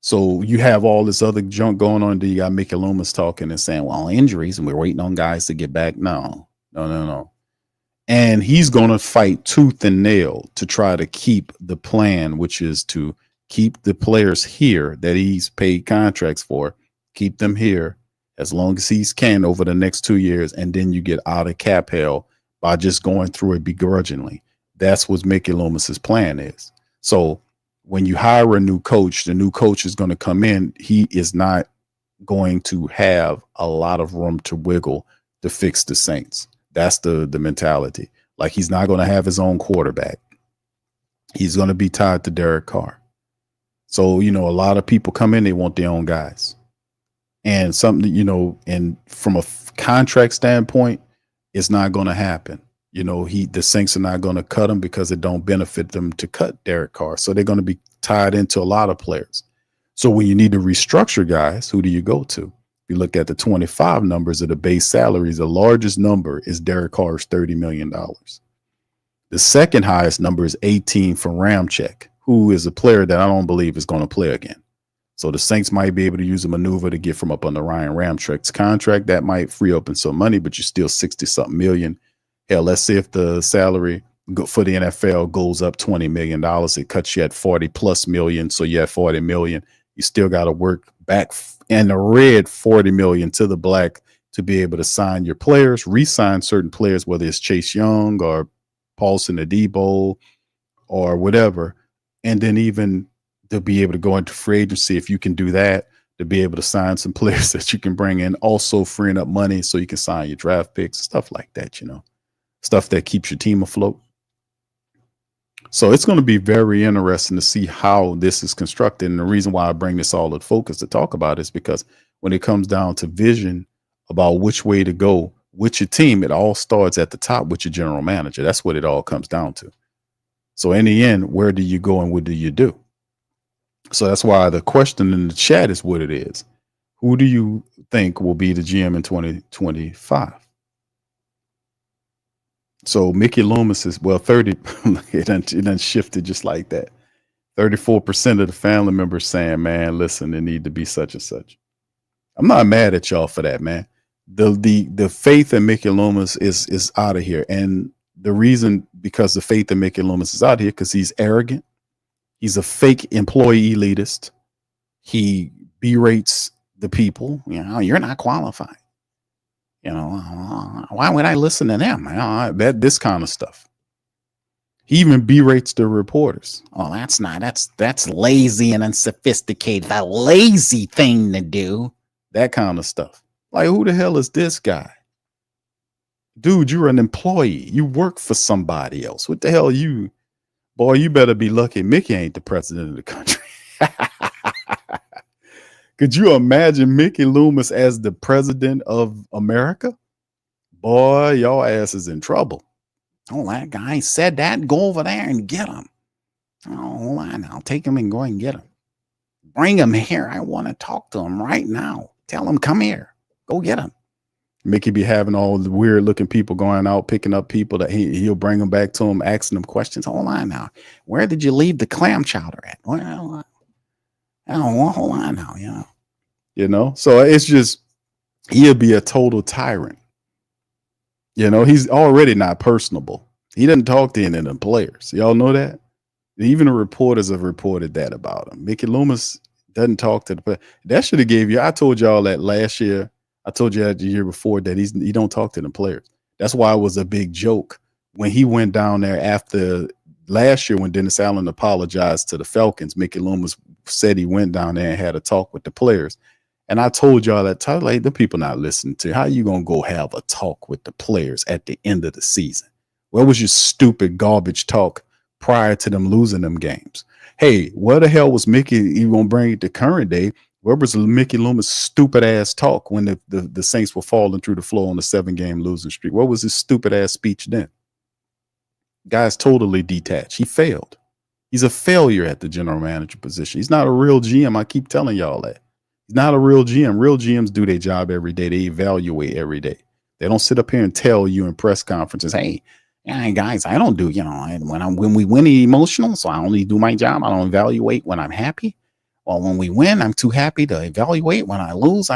So you have all this other junk going on. You got Mickey Loomis talking and saying, well, injuries, and we're waiting on guys to get back. No. And he's going to fight tooth and nail to try to keep the plan, which is to keep the players here that he's paid contracts for, keep them here as long as he can over the next 2 years. And then you get out of cap hell by just going through it begrudgingly. That's what Mickey Loomis's plan is. So when you hire a new coach, the new coach is going to come in. He is not going to have a lot of room to wiggle to fix the Saints. That's the mentality. Like, he's not going to have his own quarterback. He's going to be tied to Derek Carr. So, a lot of people come in, they want their own guys. And something, and from a contract standpoint, it's not going to happen. The Saints are not going to cut him because it don't benefit them to cut Derek Carr. So they're going to be tied into a lot of players. So when you need to restructure guys, who do you go to? If you look at the 25 numbers of the base salaries, the largest number is Derek Carr's $30 million. The second highest number is 18 for Ramczyk, who is a player that I don't believe is going to play again. So the Saints might be able to use a maneuver to get from up under Ryan Ramczyk's contract. That might free up in some money, but you're still 60-something million. Hell, let's see if the salary for the NFL goes up $20 million. It cuts you at 40 plus million. So you have 40 million. You still got to work back in the red 40 million to the black to be able to sign your players, re-sign certain players, whether it's Chase Young or Paulson Adebo or whatever. And then even to be able to go into free agency, if you can do that, to be able to sign some players that you can bring in, also freeing up money so you can sign your draft picks, stuff like that, stuff that keeps your team afloat. So it's going to be very interesting to see how this is constructed. And the reason why I bring this all to focus to talk about is because when it comes down to vision about which way to go with your team, it all starts at the top with your general manager. That's what it all comes down to. So in the end, where do you go and what do you do? So that's why the question in the chat is what it is. Who do you think will be the GM in 2025? So Mickey Loomis is, 30, it done shifted just like that. 34% of the family members saying, man, listen, it need to be such and such. I'm not mad at y'all for that, man. The faith in Mickey Loomis is out of here. And the reason, because the faith in Mickey Loomis is out of here, because he's arrogant. He's a fake employee elitist. He berates the people. You're not qualified. Why would I listen to them? This kind of stuff. He even berates the reporters. Oh, that's lazy and unsophisticated. A lazy thing to do. That kind of stuff. Like, who the hell is this guy? Dude, you're an employee. You work for somebody else. What the hell you? Boy, you better be lucky Mickey ain't the president of the country. Could you imagine Mickey Loomis as the president of America? Boy, y'all ass is in trouble. Oh, that guy said that. Go over there and get him. Oh, hold on. I'll take him and go and get him. Bring him here. I want to talk to him right now. Tell him, come here. Go get him. Mickey be having all the weird looking people going out, picking up people that he'll bring them back to him, asking them questions. Hold on now. Where did you leave the clam chowder at? Well, hold on now, So it's just, he'll be a total tyrant. He's already not personable. He doesn't talk to any of them players. Y'all know that? Even the reporters have reported that about him. Mickey Loomis doesn't talk to the player. That should have gave you, I told y'all that last year. I told you that the year before that he don't talk to them players. That's why it was a big joke when he went down there after last year when Dennis Allen apologized to the Falcons. Mickey Loomis said he went down there and had a talk with the players. And I told y'all that time, like, the people not listening to you. How you going to go have a talk with the players at the end of the season? Where was your stupid garbage talk prior to them losing them games? Hey, where the hell was Mickey? You going to bring it to current day? Where was Mickey Loomis' stupid ass talk when the Saints were falling through the floor on the 7-game losing streak? What was his stupid ass speech then? Guy's totally detached. He failed. He's a failure at the general manager position. He's not a real GM. I keep telling y'all that. He's not a real GM. Real GMs do their job every day. They evaluate every day. They don't sit up here and tell you in press conferences, hey, guys, I don't do, when we win emotional, so I only do my job. I don't evaluate when I'm happy. Well, when we win, I'm too happy to evaluate. When I lose,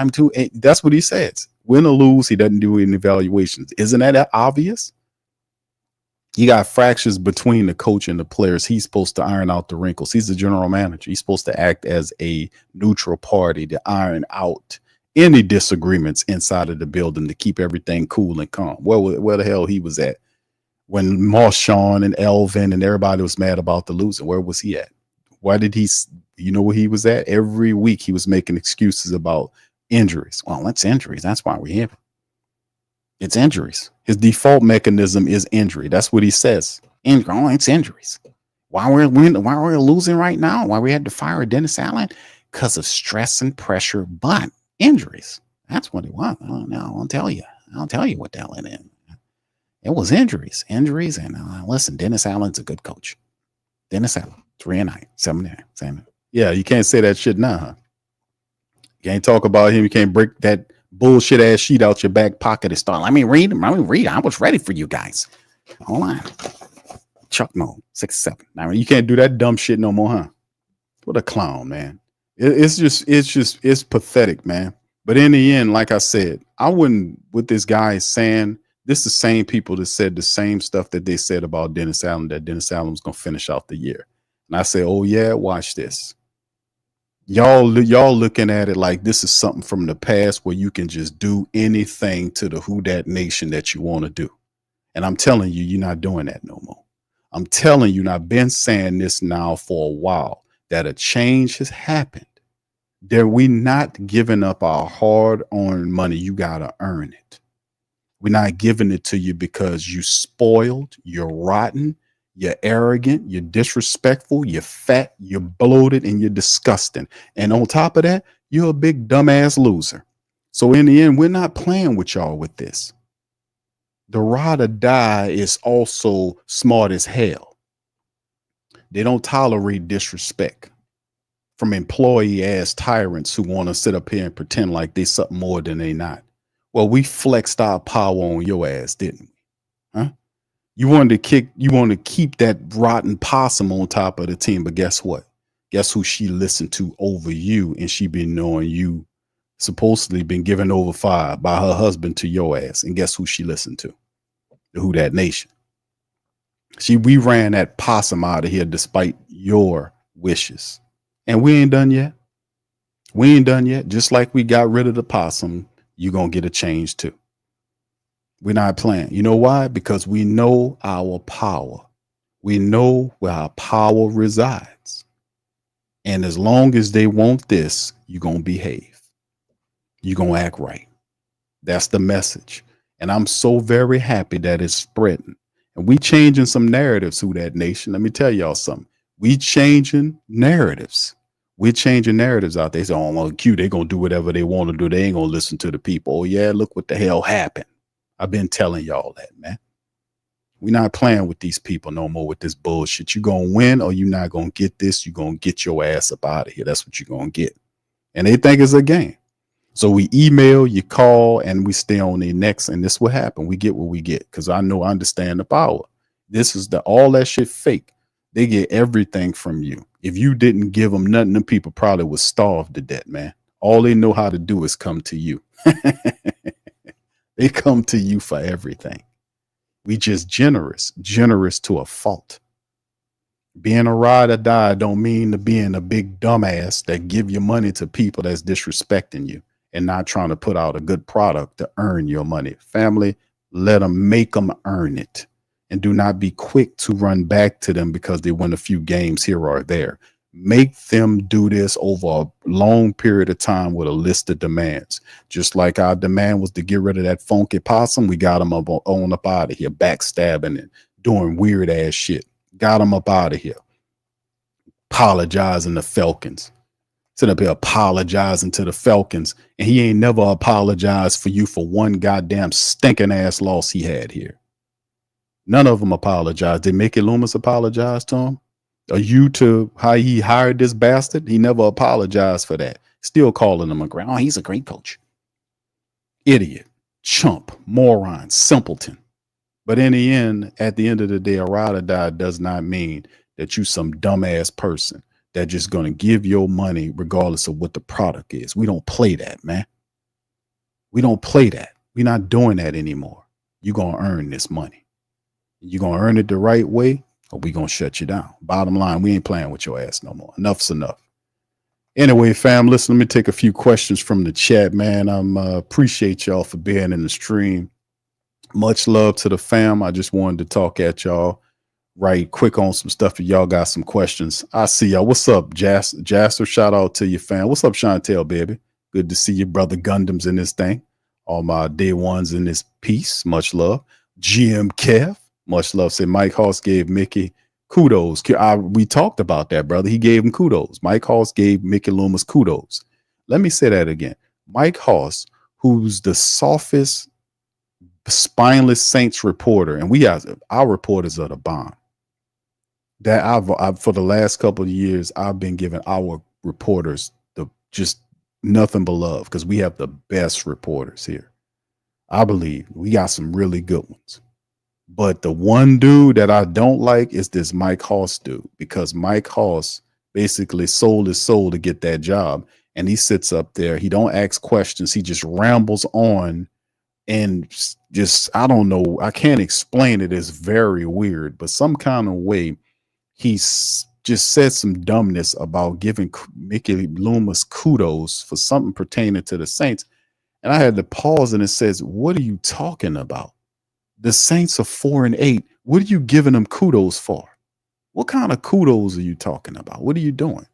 that's what he says. Win or lose, he doesn't do any evaluations. Isn't that obvious? You got fractures between the coach and the players. He's supposed to iron out the wrinkles. He's the general manager. He's supposed to act as a neutral party to iron out any disagreements inside of the building to keep everything cool and calm. Where the hell he was at when Marshawn and Elvin and everybody was mad about the losing? Where was he at? Why did he? You know where he was at? Every week he was making excuses about injuries. Well, it's injuries. That's why we're here. It's injuries. His default mechanism is injury. That's what he says. It's injuries. Why we're losing right now? Why we had to fire Dennis Allen? Because of stress and pressure, but injuries. That's what it was. I'll tell you. I'll tell you what the hell it is. It was injuries. And listen, Dennis Allen's a good coach. Dennis Allen, 3-9, 7-9. Yeah, you can't say that shit now, huh? You can't talk about him. You can't break that bullshit ass sheet out your back pocket and start. Let me read him. Let me read. I was ready for you guys. Hold on. Chuck mode 6-7. Now you can't do that dumb shit no more, huh? What a clown, man. It's pathetic, man. But in the end, like I said, I wouldn't, what this guy is saying, this is the same people that said the same stuff that they said about Dennis Allen, that Dennis Allen was going to finish out the year. And I say, oh yeah, watch this. Y'all looking at it like this is something from the past where you can just do anything to the Who Dat Nation that you want to do. And I'm telling you, you're not doing that no more. I'm telling you, and I've been saying this now for a while, that a change has happened. That we not giving up our hard-earned money. You got to earn it. We're not giving it to you because you spoiled, you're rotten, you're arrogant, you're disrespectful, you're fat, you're bloated, and you're disgusting. And on top of that, you're a big dumbass loser. So in the end, we're not playing with y'all with this. The ride or die is also smart as hell. They don't tolerate disrespect from employee ass tyrants who want to sit up here and pretend like they something more than they not. Well, we flexed our power on your ass, didn't we? Huh? You wanted to keep that rotten possum on top of the team, but guess what? Guess who she listened to over you, and she been knowing you supposedly been given over fire by her husband to your ass. And guess who she listened to? The Who Dat Nation. We ran that possum out of here despite your wishes. And we ain't done yet. We ain't done yet. Just like we got rid of the possum, you're going to get a change too. We're not playing. You know why? Because we know our power. We know where our power resides. And as long as they want this, you're going to behave. You're going to act right. That's the message. And I'm so very happy that it's spreading. And we changing some narratives, Who Dat Nation. Let me tell y'all something. We changing narratives. We're changing narratives out there. They say, oh, well, Q, they're going to do whatever they want to do. They ain't going to listen to the people. Oh, yeah, look what the hell happened. I've been telling y'all that, man. We're not playing with these people no more with this bullshit. You're going to win or you're not going to get this. You're going to get your ass up out of here. That's what you're going to get. And they think it's a game. So we email, you call, and we stay on their necks. And this will happen. We get what we get because I understand the power. This is all that shit fake. They get everything from you. If you didn't give them nothing, them people probably would starve to death, man. All they know how to do is come to you. They come to you for everything. We just generous to a fault. Being a ride or die don't mean to being a big dumbass that give your money to people that's disrespecting you and not trying to put out a good product to earn your money. Family, let them make them earn it. And do not be quick to run back to them because they win a few games here or there. Make them do this over a long period of time with a list of demands. Just like our demand was to get rid of that funky possum, we got them up out of here, backstabbing and doing weird ass shit. Got them up out of here. Apologizing to Falcons. Sitting up here apologizing to the Falcons, and he ain't never apologized for you for one goddamn stinking ass loss he had here. None of them apologized. Did Mickey Loomis apologize to him? Are you to how he hired this bastard? He never apologized for that. Still calling him a great. Oh, he's a great coach. Idiot, chump, moron, simpleton. But in the end, at the end of the day, a ride or die does not mean that you some dumbass person that just going to give your money regardless of what the product is. We don't play that, man. We don't play that. We're not doing that anymore. You're going to earn this money. You're going to earn it the right way, or we going to shut you down. Bottom line, we ain't playing with your ass no more. Enough's enough. Anyway, fam, listen, let me take a few questions from the chat, man. Appreciate y'all for being in the stream. Much love to the fam. I just wanted to talk at y'all right quick on some stuff. If y'all got some questions, I see y'all. What's up, Jasper? Shout out to you, fam. What's up, Chantel, baby? Good to see you, brother Gundams in this thing. All my day ones in this piece. Much love. GM Kev. Much love. Say Mike Hoss gave Mickey kudos. We talked about that, brother. He gave him kudos. Mike Hoss gave Mickey Loomis kudos. Let me say that again. Mike Hoss, who's the softest, spineless Saints reporter, and our reporters are the bomb. That I've for the last couple of years, I've been giving our reporters nothing but love because we have the best reporters here. I believe we got some really good ones. But the one dude that I don't like is this Mike Hoss dude, because Mike Hoss basically sold his soul to get that job. And he sits up there. He don't ask questions. He just rambles on and just, I don't know. I can't explain it. It's very weird, but some kind of way he's just said some dumbness about giving Mickey Loomis kudos for something pertaining to the Saints. And I had to pause and it says, what are you talking about? The Saints are 4-8. What are you giving them kudos for? What kind of kudos are you talking about? What are you doing?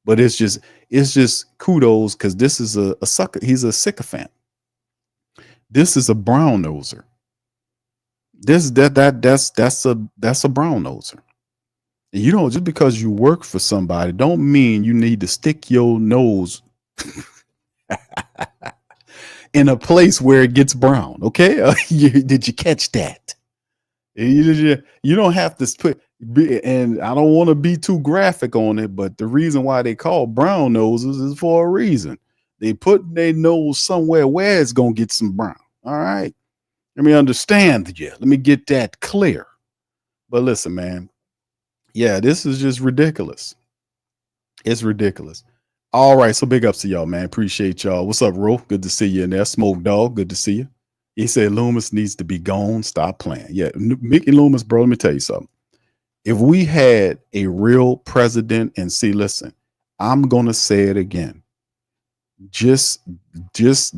But it's just kudos because this is a sucker. He's a sycophant. This is a brown noser. That's a brown noser. And you know, just because you work for somebody don't mean you need to stick your nose in a place where it gets brown. Okay. Did you catch that? You don't have to put, and I don't want to be too graphic on it, but the reason why they call brown noses is for a reason. They put their nose somewhere where it's going to get some brown. All right. Let me understand you. Let me get that clear. But listen, man. Yeah, this is just ridiculous. It's ridiculous. All right. So big ups to y'all, man. Appreciate y'all. What's up, Ro? Good to see you in there. Smoke Dog. Good to see you. He said Loomis needs to be gone. Stop playing. Yeah. Mickey Loomis, bro, let me tell you something. If we had a real president, and see, listen, I'm going to say it again. Just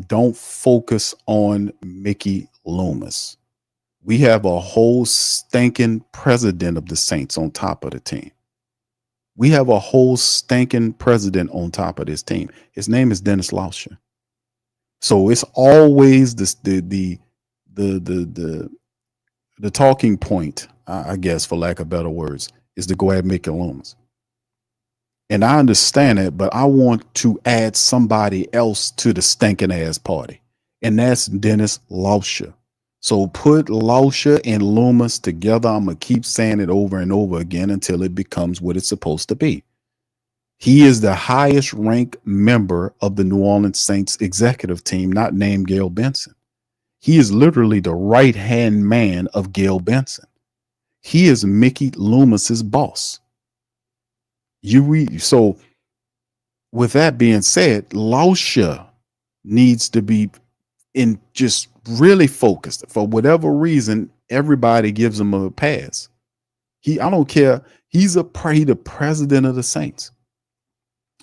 don't focus on Mickey Loomis. We have a whole stinking president of the Saints on top of the team. We have a whole stinking president on top of this team. His name is Dennis Lauscher. So it's always the talking point, I guess, for lack of better words, is to go ahead and make Loomis. And I understand it, but I want to add somebody else to the stinking ass party, and that's Dennis Lauscher. So put Lauscher and Loomis together. I'm going to keep saying it over and over again until it becomes what it's supposed to be. He is the highest ranked member of the New Orleans Saints executive team, not named Gail Benson. He is literally the right-hand man of Gail Benson. He is Mickey Loomis's boss. So with that being said, Lauscher needs to be in just really focused. For whatever reason, everybody gives him a pass. I don't care. He's the president of the Saints.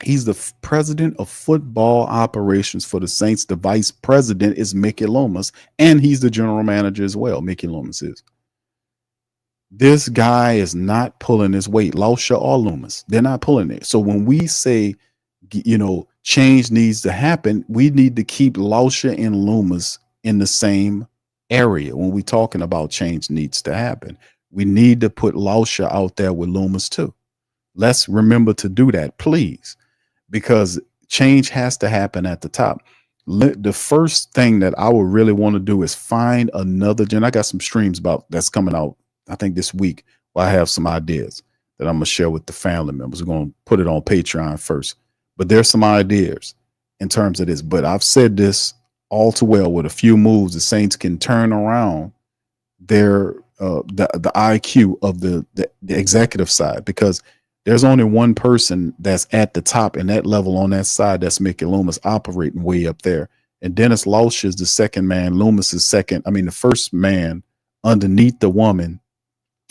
He's the president of football operations for the Saints. The vice president is Mickey Loomis, and he's the general manager as well. Mickey Loomis is. This guy is not pulling his weight. Lauscher or Loomis, they're not pulling it. So when we say, change needs to happen, we need to keep Lauscher and Loomis in the same area. When we're talking about change needs to happen, we need to put Lauscher out there with Loomis too. Let's remember to do that, please, because change has to happen at the top. The first thing that I would really want to do is find another I got some streams about that's coming out, I think this week, where I have some ideas that I'm going to share with the family members. We're going to put it on Patreon first, but there's some ideas in terms of this. But I've said this all too well, with a few moves, the Saints can turn around their the IQ of the executive side, because there's only one person that's at the top and that level on that side. That's Mickey Loomis operating way up there. And Dennis Lauscher is the second man. Loomis is second. I mean, the first man underneath the woman.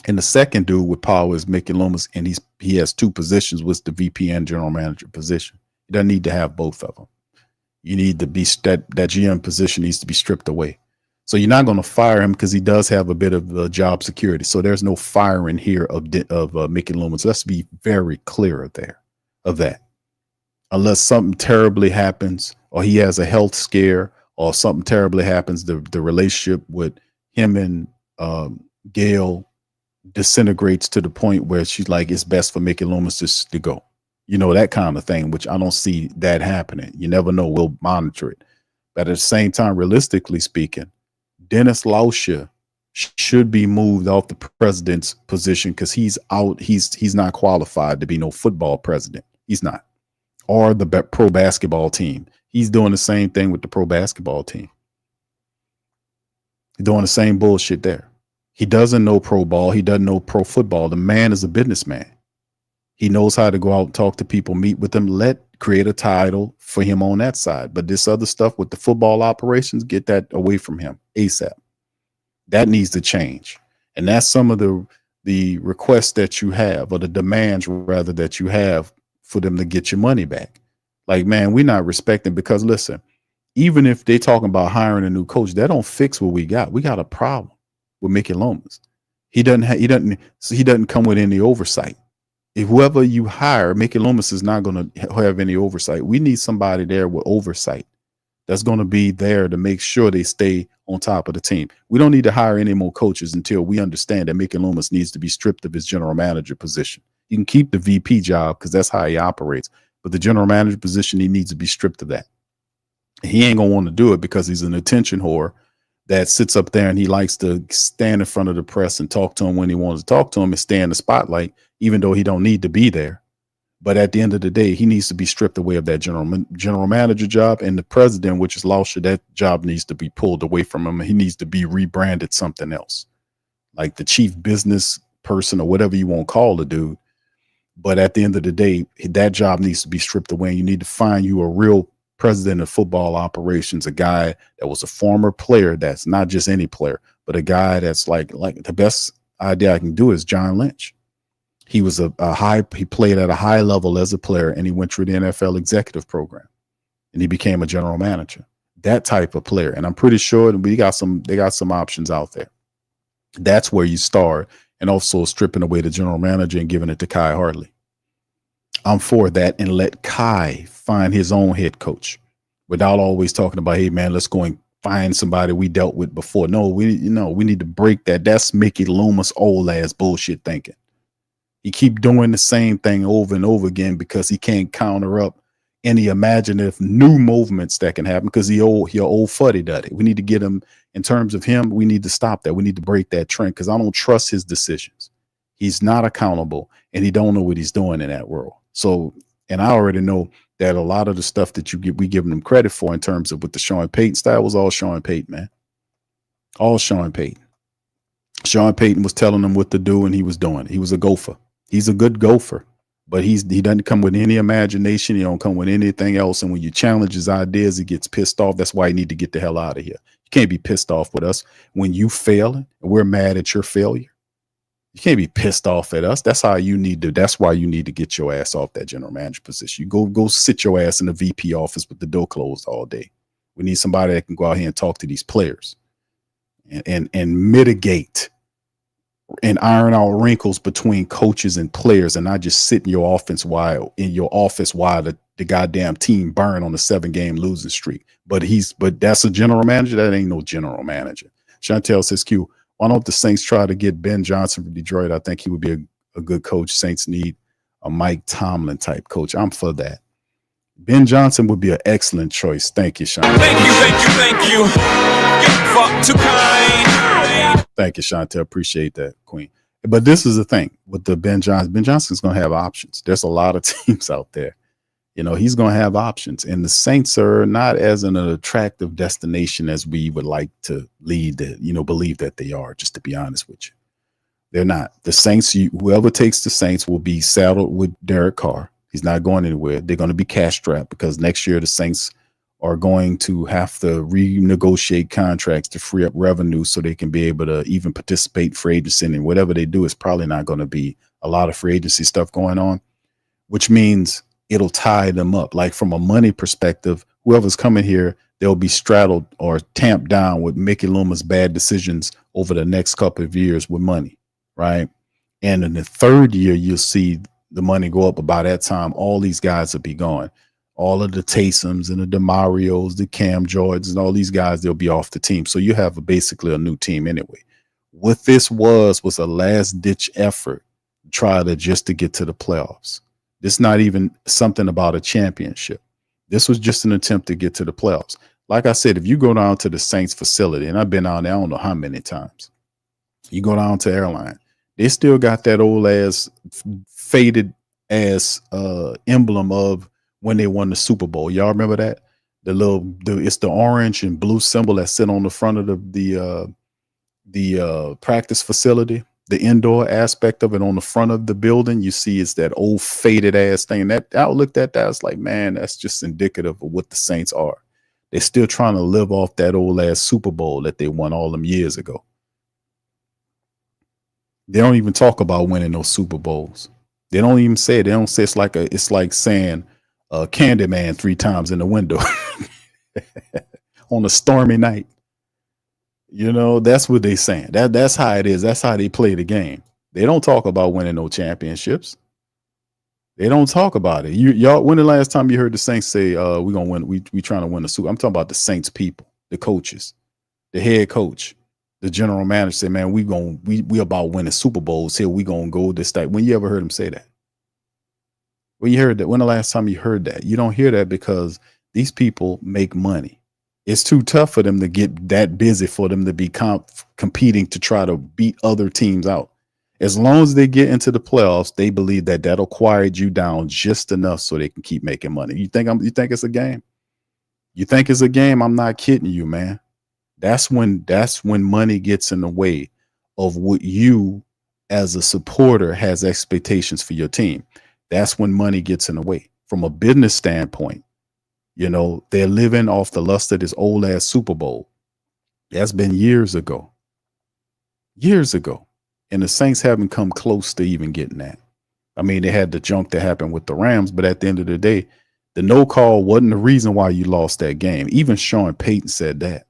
And the second dude with power is Mickey Loomis. And he has two positions, with the VP and general manager position. He doesn't need to have both of them. You need to be that GM position needs to be stripped away. So you're not going to fire him because he does have a bit of job security. So there's no firing here of Mickey Loomis. Let's be very clear of that. Unless something terribly happens, or he has a health scare, or something terribly happens, the relationship with him and Gail disintegrates to the point where she's like, it's best for Mickey Loomis to go. That kind of thing, which I don't see that happening. You never know. We'll monitor it. But at the same time, realistically speaking, Dennis Lauscher should be moved off the president's position because he's out. He's not qualified to be no football president. He's not. or the pro basketball team. He's doing the same thing with the pro basketball team. He's doing the same bullshit there. He doesn't know pro ball. He doesn't know pro football. The man is a businessman. He knows how to go out and talk to people, meet with them, create a title for him on that side. But this other stuff with the football operations, get that away from him ASAP. That needs to change. And that's some of the requests that you have, or the demands rather that you have for them to get your money back. Like, man, we're not respecting, because listen, even if they talking about hiring a new coach, that don't fix what we got. We got a problem with Mickey Loomis. He doesn't come with any oversight. If whoever you hire, Mickey Loomis is not going to have any oversight. We need somebody there with oversight that's going to be there to make sure they stay on top of the team. We don't need to hire any more coaches until we understand that Mickey Loomis needs to be stripped of his general manager position. You can keep the VP job because that's how he operates, but the general manager position, he needs to be stripped of that. He ain't going to want to do it because he's an attention whore that sits up there and he likes to stand in front of the press and talk to him when he wants to talk to him and stay in the spotlight, even though he don't need to be there. But at the end of the day, he needs to be stripped away of that general manager job, and the president, which is Lauscher, that job needs to be pulled away from him. He needs to be rebranded something else, like the chief business person or whatever you want to call the dude. But at the end of the day, that job needs to be stripped away. And you need to find you a real president of football operations, a guy that was a former player, that's not just any player, but a guy that's like the best idea I can do is John Lynch. He was he played at a high level as a player, and he went through the NFL executive program, and he became a general manager. That type of player. And I'm pretty sure they got some options out there. That's where you start, and also stripping away the general manager and giving it to Kai Hartley. I'm for that, and let Kai find his own head coach without always talking about, hey man, let's go and find somebody we dealt with before. No, we need to break that. That's Mickey Loomis old ass bullshit thinking. He keep doing the same thing over and over again because he can't counter up any imaginative new movements that can happen, because he old fuddy-duddy. We need to get him, in terms of him, we need to stop that. We need to break that trend, because I don't trust his decisions. He's not accountable, and he don't know what he's doing in that world. So, and I already know that a lot of the stuff that we giving him credit for in terms of with the Sean Payton style was all Sean Payton, man. All Sean Payton. Sean Payton was telling him what to do, and he was doing it. He was a gopher. He's a good gopher, but he doesn't come with any imagination. He don't come with anything else. And when you challenge his ideas, he gets pissed off. That's why you need to get the hell out of here. You can't be pissed off with us when you fail and we're mad at your failure. You can't be pissed off at us. That's why you need to get your ass off that general manager position. You go sit your ass in the VP office with the door closed all day. We need somebody that can go out here and talk to these players and mitigate and iron out wrinkles between coaches and players, and not just sit in your office while the goddamn team burn on a 7-game losing streak. But that's a general manager. That ain't no general manager. Chantel says, Q, why don't the Saints try to get Ben Johnson from Detroit? I think he would be a good coach. Saints need a Mike Tomlin type coach. I'm for that. Ben Johnson would be an excellent choice. Thank you, Chantel. Thank you. Get fucked too kind. Thank you, Chantel. Appreciate that, Queen. But this is the thing with the Ben Johnson. Ben Johnson's going to have options. There's a lot of teams out there. He's going to have options. And the Saints are not as an attractive destination as we would like to believe that they are, just to be honest with you. They're not. The Saints, whoever takes the Saints will be saddled with Derek Carr. He's not going anywhere. They're going to be cash strapped, because next year the Saints are going to have to renegotiate contracts to free up revenue so they can be able to even participate in free agency. And whatever they do is probably not going to be a lot of free agency stuff going on, which means it'll tie them up. Like from a money perspective, whoever's coming here, they'll be straddled or tamped down with Mickey Loomis' bad decisions over the next couple of years with money, right? And in the third year, you'll see the money go up. By that time, all these guys will be gone. All of the Taysoms and the DeMarios, the Cam Jordans, and all these guys, they'll be off the team. So you have basically a new team anyway. What this was a last-ditch effort to just to get to the playoffs. This is not even something about a championship. This was just an attempt to get to the playoffs. Like I said, if you go down to the Saints facility, and I've been down there I don't know how many times, you go down to Airline, they still got that old ass faded ass emblem of when they won the Super Bowl. Y'all remember that? It's the orange and blue symbol that sit on the front of the practice facility, the indoor aspect of it on the front of the building. You see it's that old faded ass thing. That I looked at that, I was like, man, that's just indicative of what the Saints are. They're still trying to live off that old ass Super Bowl that they won all them years ago. They don't even talk about winning those Super Bowls. They don't even say it. They don't say it's like saying Candyman 3 times in the window on a stormy night. You know, that's what they saying. That's how it is. That's how they play the game. They don't talk about winning no championships. They don't talk about it. Y'all, when the last time you heard the Saints say, we're gonna win, we trying to win the Super? I'm talking about the Saints people, the coaches, the head coach, the general manager say, man, we about winning Super Bowls here. We gonna go this type. When you ever heard them say that? When you heard that? When the last time you heard that? You don't hear that because these people make money. It's too tough for them to get that busy for them to be competing to try to beat other teams out. As long as they get into the playoffs, they believe that that'll quiet you down just enough so they can keep making money. You think it's a game? You think it's a game? I'm not kidding you, man. That's when money gets in the way of what you as a supporter has expectations for your team. That's when money gets in the way. From a business standpoint, you know, they're living off the lust of this old ass Super Bowl. That's been years ago. Years ago. And the Saints haven't come close to even getting that. I mean, they had the junk that happened with the Rams, but at the end of the day, the no call wasn't the reason why you lost that game. Even Sean Payton said that.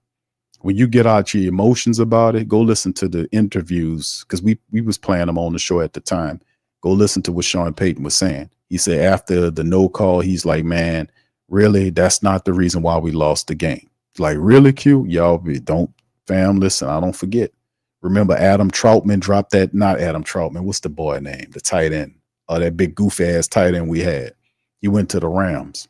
When you get out your emotions about it, go listen to the interviews, because we was playing them on the show at the time. Go listen to what Sean Payton was saying. He said after the no call, he's like, man, really, that's not the reason why we lost the game. Like, really, Q? Y'all don't, fam, listen, I don't forget. Remember Adam Troutman dropped that, not Adam Troutman, what's the boy name? The tight end, that big goofy ass tight end we had. He went to the Rams.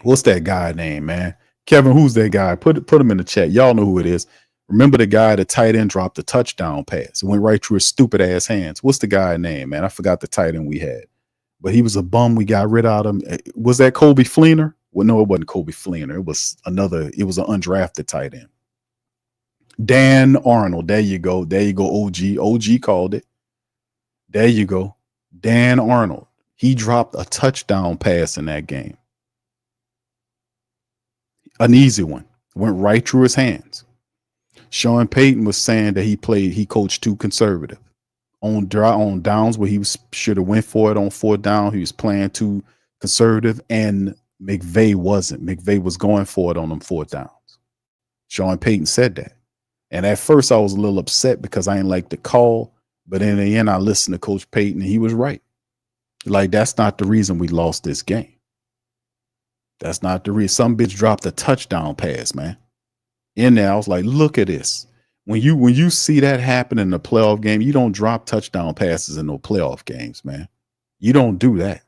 What's that guy name, man? Kevin, who's that guy? Put him in the chat. Y'all know who it is. Remember the guy, the tight end dropped the touchdown pass. It went right through his stupid ass hands. What's the guy name, man? I forgot the tight end we had. But he was a bum. We got rid of him. Was that Kobe Fleener? Well, no, it wasn't Kobe Fleener. It was an undrafted tight end. Dan Arnold. There you go. There you go, OG. OG called it. There you go. Dan Arnold. He dropped a touchdown pass in that game. An easy one. Went right through his hands. Sean Payton was saying that he coached too conservative. On downs where he should have went for it on 4th down, he was playing too conservative, and McVay wasn't. McVay was going for it on them 4th downs. Sean Payton said that. And at first I was a little upset because I didn't like the call, but in the end I listened to Coach Payton and he was right. Like, that's not the reason we lost this game. That's not the reason. Some bitch dropped a touchdown pass, man. In there, I was like, look at this. When you see that happen in the playoff game, you don't drop touchdown passes in no playoff games, man. You don't do that.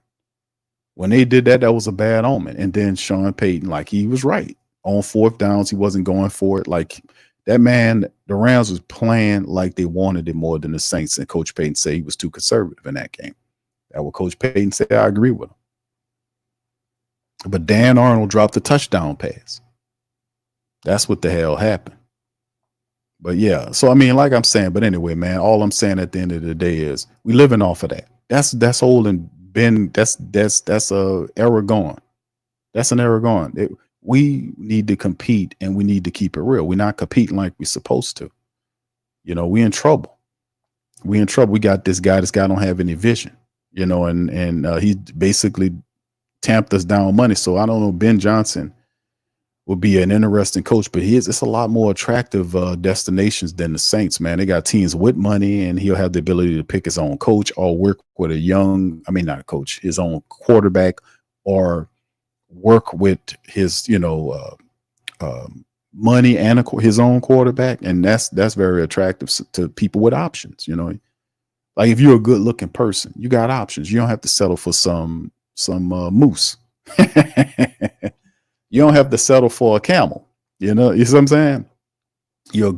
When they did that, that was a bad omen. And then Sean Payton, like, he was right. On 4th downs, he wasn't going for it. Like, that man, the Rams was playing like they wanted it more than the Saints. And Coach Payton said he was too conservative in that game. That's what Coach Payton said. I agree with him. But Dan Arnold dropped the touchdown pass. That's what the hell happened. But yeah, so I mean, like I'm saying, but anyway, man, all I'm saying at the end of the day is we living off of that. That's old and been, that's a era gone. That's an era gone. We need to compete and we need to keep it real. We're not competing like we're supposed to. You know, we in trouble. We in trouble. We got this guy. This guy don't have any vision, you know, and he basically tamped us down money. So I don't know, Ben Johnson would be an interesting coach, but it's a lot more attractive destinations than the Saints, man. They got teams with money, and he'll have the ability to pick his own coach or work with not a coach, his own quarterback, or work with his, money and his own quarterback. And that's very attractive to people with options, you know. Like, if you're a good looking person, you got options. You don't have to settle for some moose. You don't have to settle for a camel. You know what I'm saying? You're a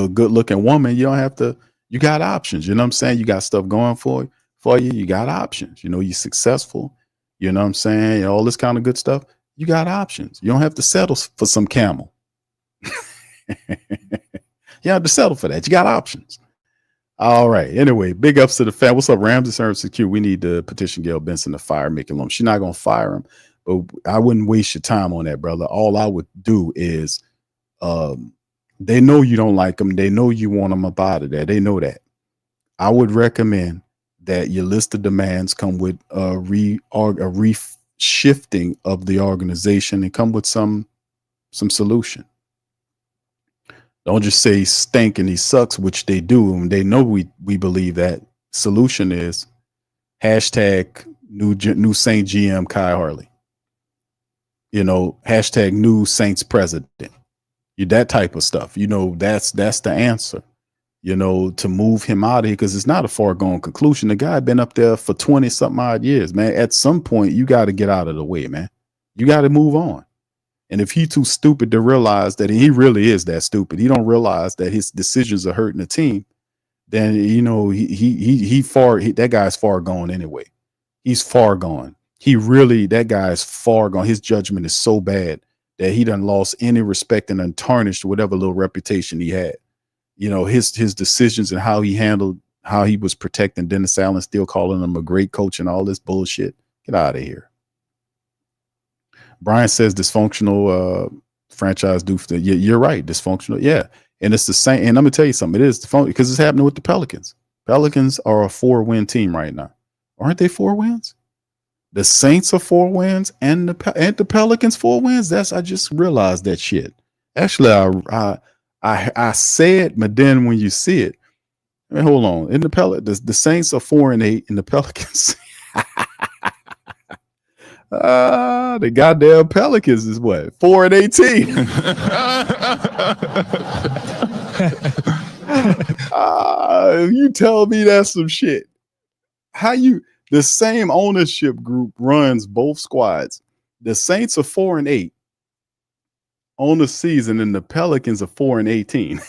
good looking woman. You don't have to, you got options. You know what I'm saying? You got stuff going for you. You got options. You know, you're successful. You know what I'm saying? All this kind of good stuff. You got options. You don't have to settle for some camel. You have to settle for that. You got options. All right. Anyway, big ups to the fan. What's up, Ramsey Services Q? We need to petition Gail Benson to fire Mickey Loomis. She's not gonna fire him, but I wouldn't waste your time on that, brother. All I would do is, they know you don't like them. They know you want them up out of there. They know that. I would recommend that your list of demands come with a shifting of the organization and come with some solution. Don't just say stink and he sucks, which they do, and they know we believe that. Solution is hashtag new Saint GM Kai Harley. You know, hashtag new Saints president. You that type of stuff. You know, that's the answer. You know, to move him out of here, because it's not a foregone conclusion. The guy been up there for 20 something odd years, man. At some point, you got to get out of the way, man. You got to move on. And if he too stupid to realize that he really is that stupid, he don't realize that his decisions are hurting the team, then, you know, that guy's far gone anyway. He's far gone. That guy is far gone. His judgment is so bad that he done lost any respect and untarnished whatever little reputation he had. You know, his decisions and how he was protecting Dennis Allen, still calling him a great coach and all this bullshit. Get out of here. Brian says dysfunctional franchise do. You're right. Dysfunctional. Yeah. And it's the same. And I'm going to tell you something. It is dysfunctional because it's happening with the Pelicans. Pelicans are a 4-win team right now. Aren't they 4 wins? The Saints are 4 wins and the Pelicans 4 wins. I just realized that shit. Actually, I say it, but then when you see it, I mean, hold on. In the Saints are 4-8 and the Pelicans. The goddamn Pelicans is what? 4-18. You tell me that's some shit. The same ownership group runs both squads. The Saints are 4-8 on the season, and the Pelicans are 4-18.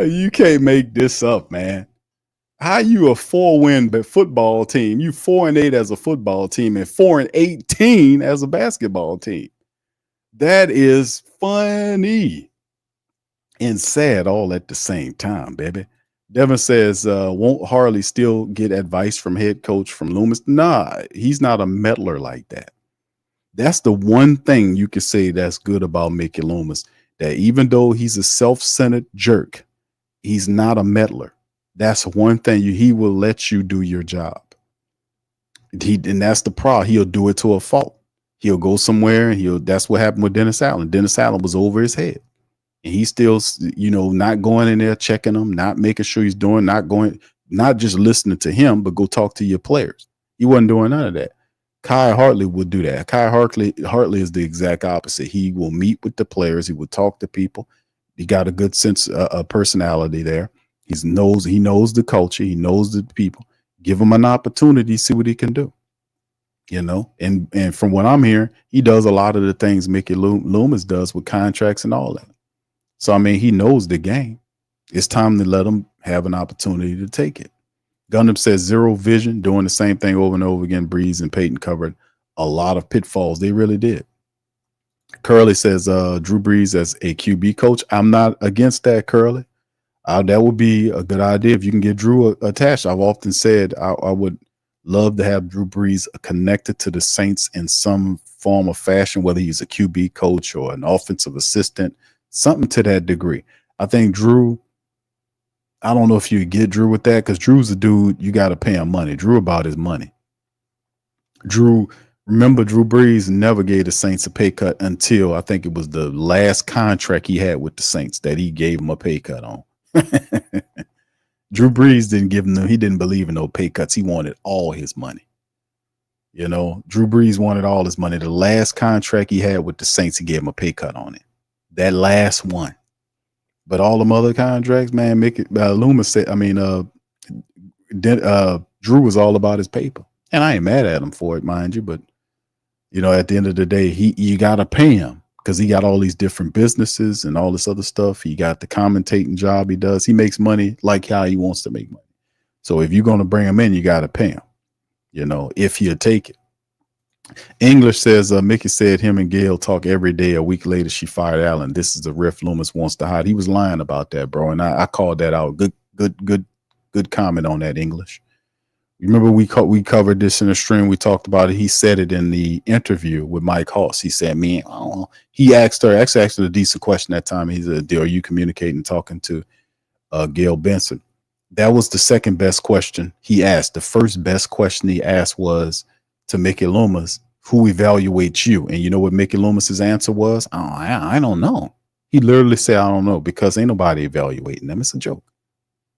You can't make this up, man. How you a 4-win football team? You 4-8 as a football team and 4-18 as a basketball team. That is funny and sad all at the same time, baby. Devin says, won't Harley still get advice from head coach from Loomis? Nah, he's not a meddler like that. That's the one thing you could say that's good about Mickey Loomis, that even though he's a self-centered jerk, he's not a meddler. That's one thing. He will let you do your job. And that's the problem. He'll do it to a fault. He'll go somewhere and that's what happened with Dennis Allen. Dennis Allen was over his head. And he's still, you know, not going in there, checking him, not making sure he's doing, not just listening to him, but go talk to your players. He wasn't doing none of that. Kai Hartley would do that. Kai Hartley is the exact opposite. He will meet with the players. He will talk to people. He got a good sense of personality there. He knows the culture. He knows the people. Give him an opportunity, see what he can do. You know, and from what I'm hearing, he does a lot of the things Mickey Loomis does with contracts and all that. So, I mean, he knows the game. It's time to let him have an opportunity to take it. Gundam says zero vision, doing the same thing over and over again. Breeze and Peyton covered a lot of pitfalls. They really did. Curly says Drew Brees as a QB coach. I'm not against that, Curly. That would be a good idea if you can get Drew attached. I've often said I would love to have Drew Brees connected to the Saints in some form or fashion, whether he's a QB coach or an offensive assistant, something to that degree. I think Drew, I don't know if you get Drew with that, because Drew's a dude, you got to pay him money. Drew about his money. Remember, Drew Brees never gave the Saints a pay cut until I think it was the last contract he had with the Saints that he gave him a pay cut on. Drew Brees he didn't believe in no pay cuts. He wanted all his money. You know, Drew Brees wanted all his money. The last contract he had with the Saints, he gave him a pay cut on it. That last one. But all them other contracts, man, Loomis said, Drew was all about his paper. And I ain't mad at him for it, mind you, but you know, at the end of the day, you gotta pay him because he got all these different businesses and all this other stuff. He got the commentating job he does. He makes money like how he wants to make money. So if you're going to bring him in, you got to pay him, if he'll take it. English says, Mickey said him and Gail talk every day. A week later, she fired Allen. This is the riff Loomis wants to hide. He was lying about that, bro. And I called that out. Good comment on that, English. Remember we covered this in the stream. We talked about it. He said it in the interview with Mike Hoss. He said, man, he asked her a decent question that time. He said, are you communicating, talking to Gail Benson? That was the second best question he asked. The first best question he asked was to Mickey Loomis, who evaluates you? And you know what Mickey Loomis's answer was? I don't know. He literally said, I don't know, because ain't nobody evaluating them. It's a joke.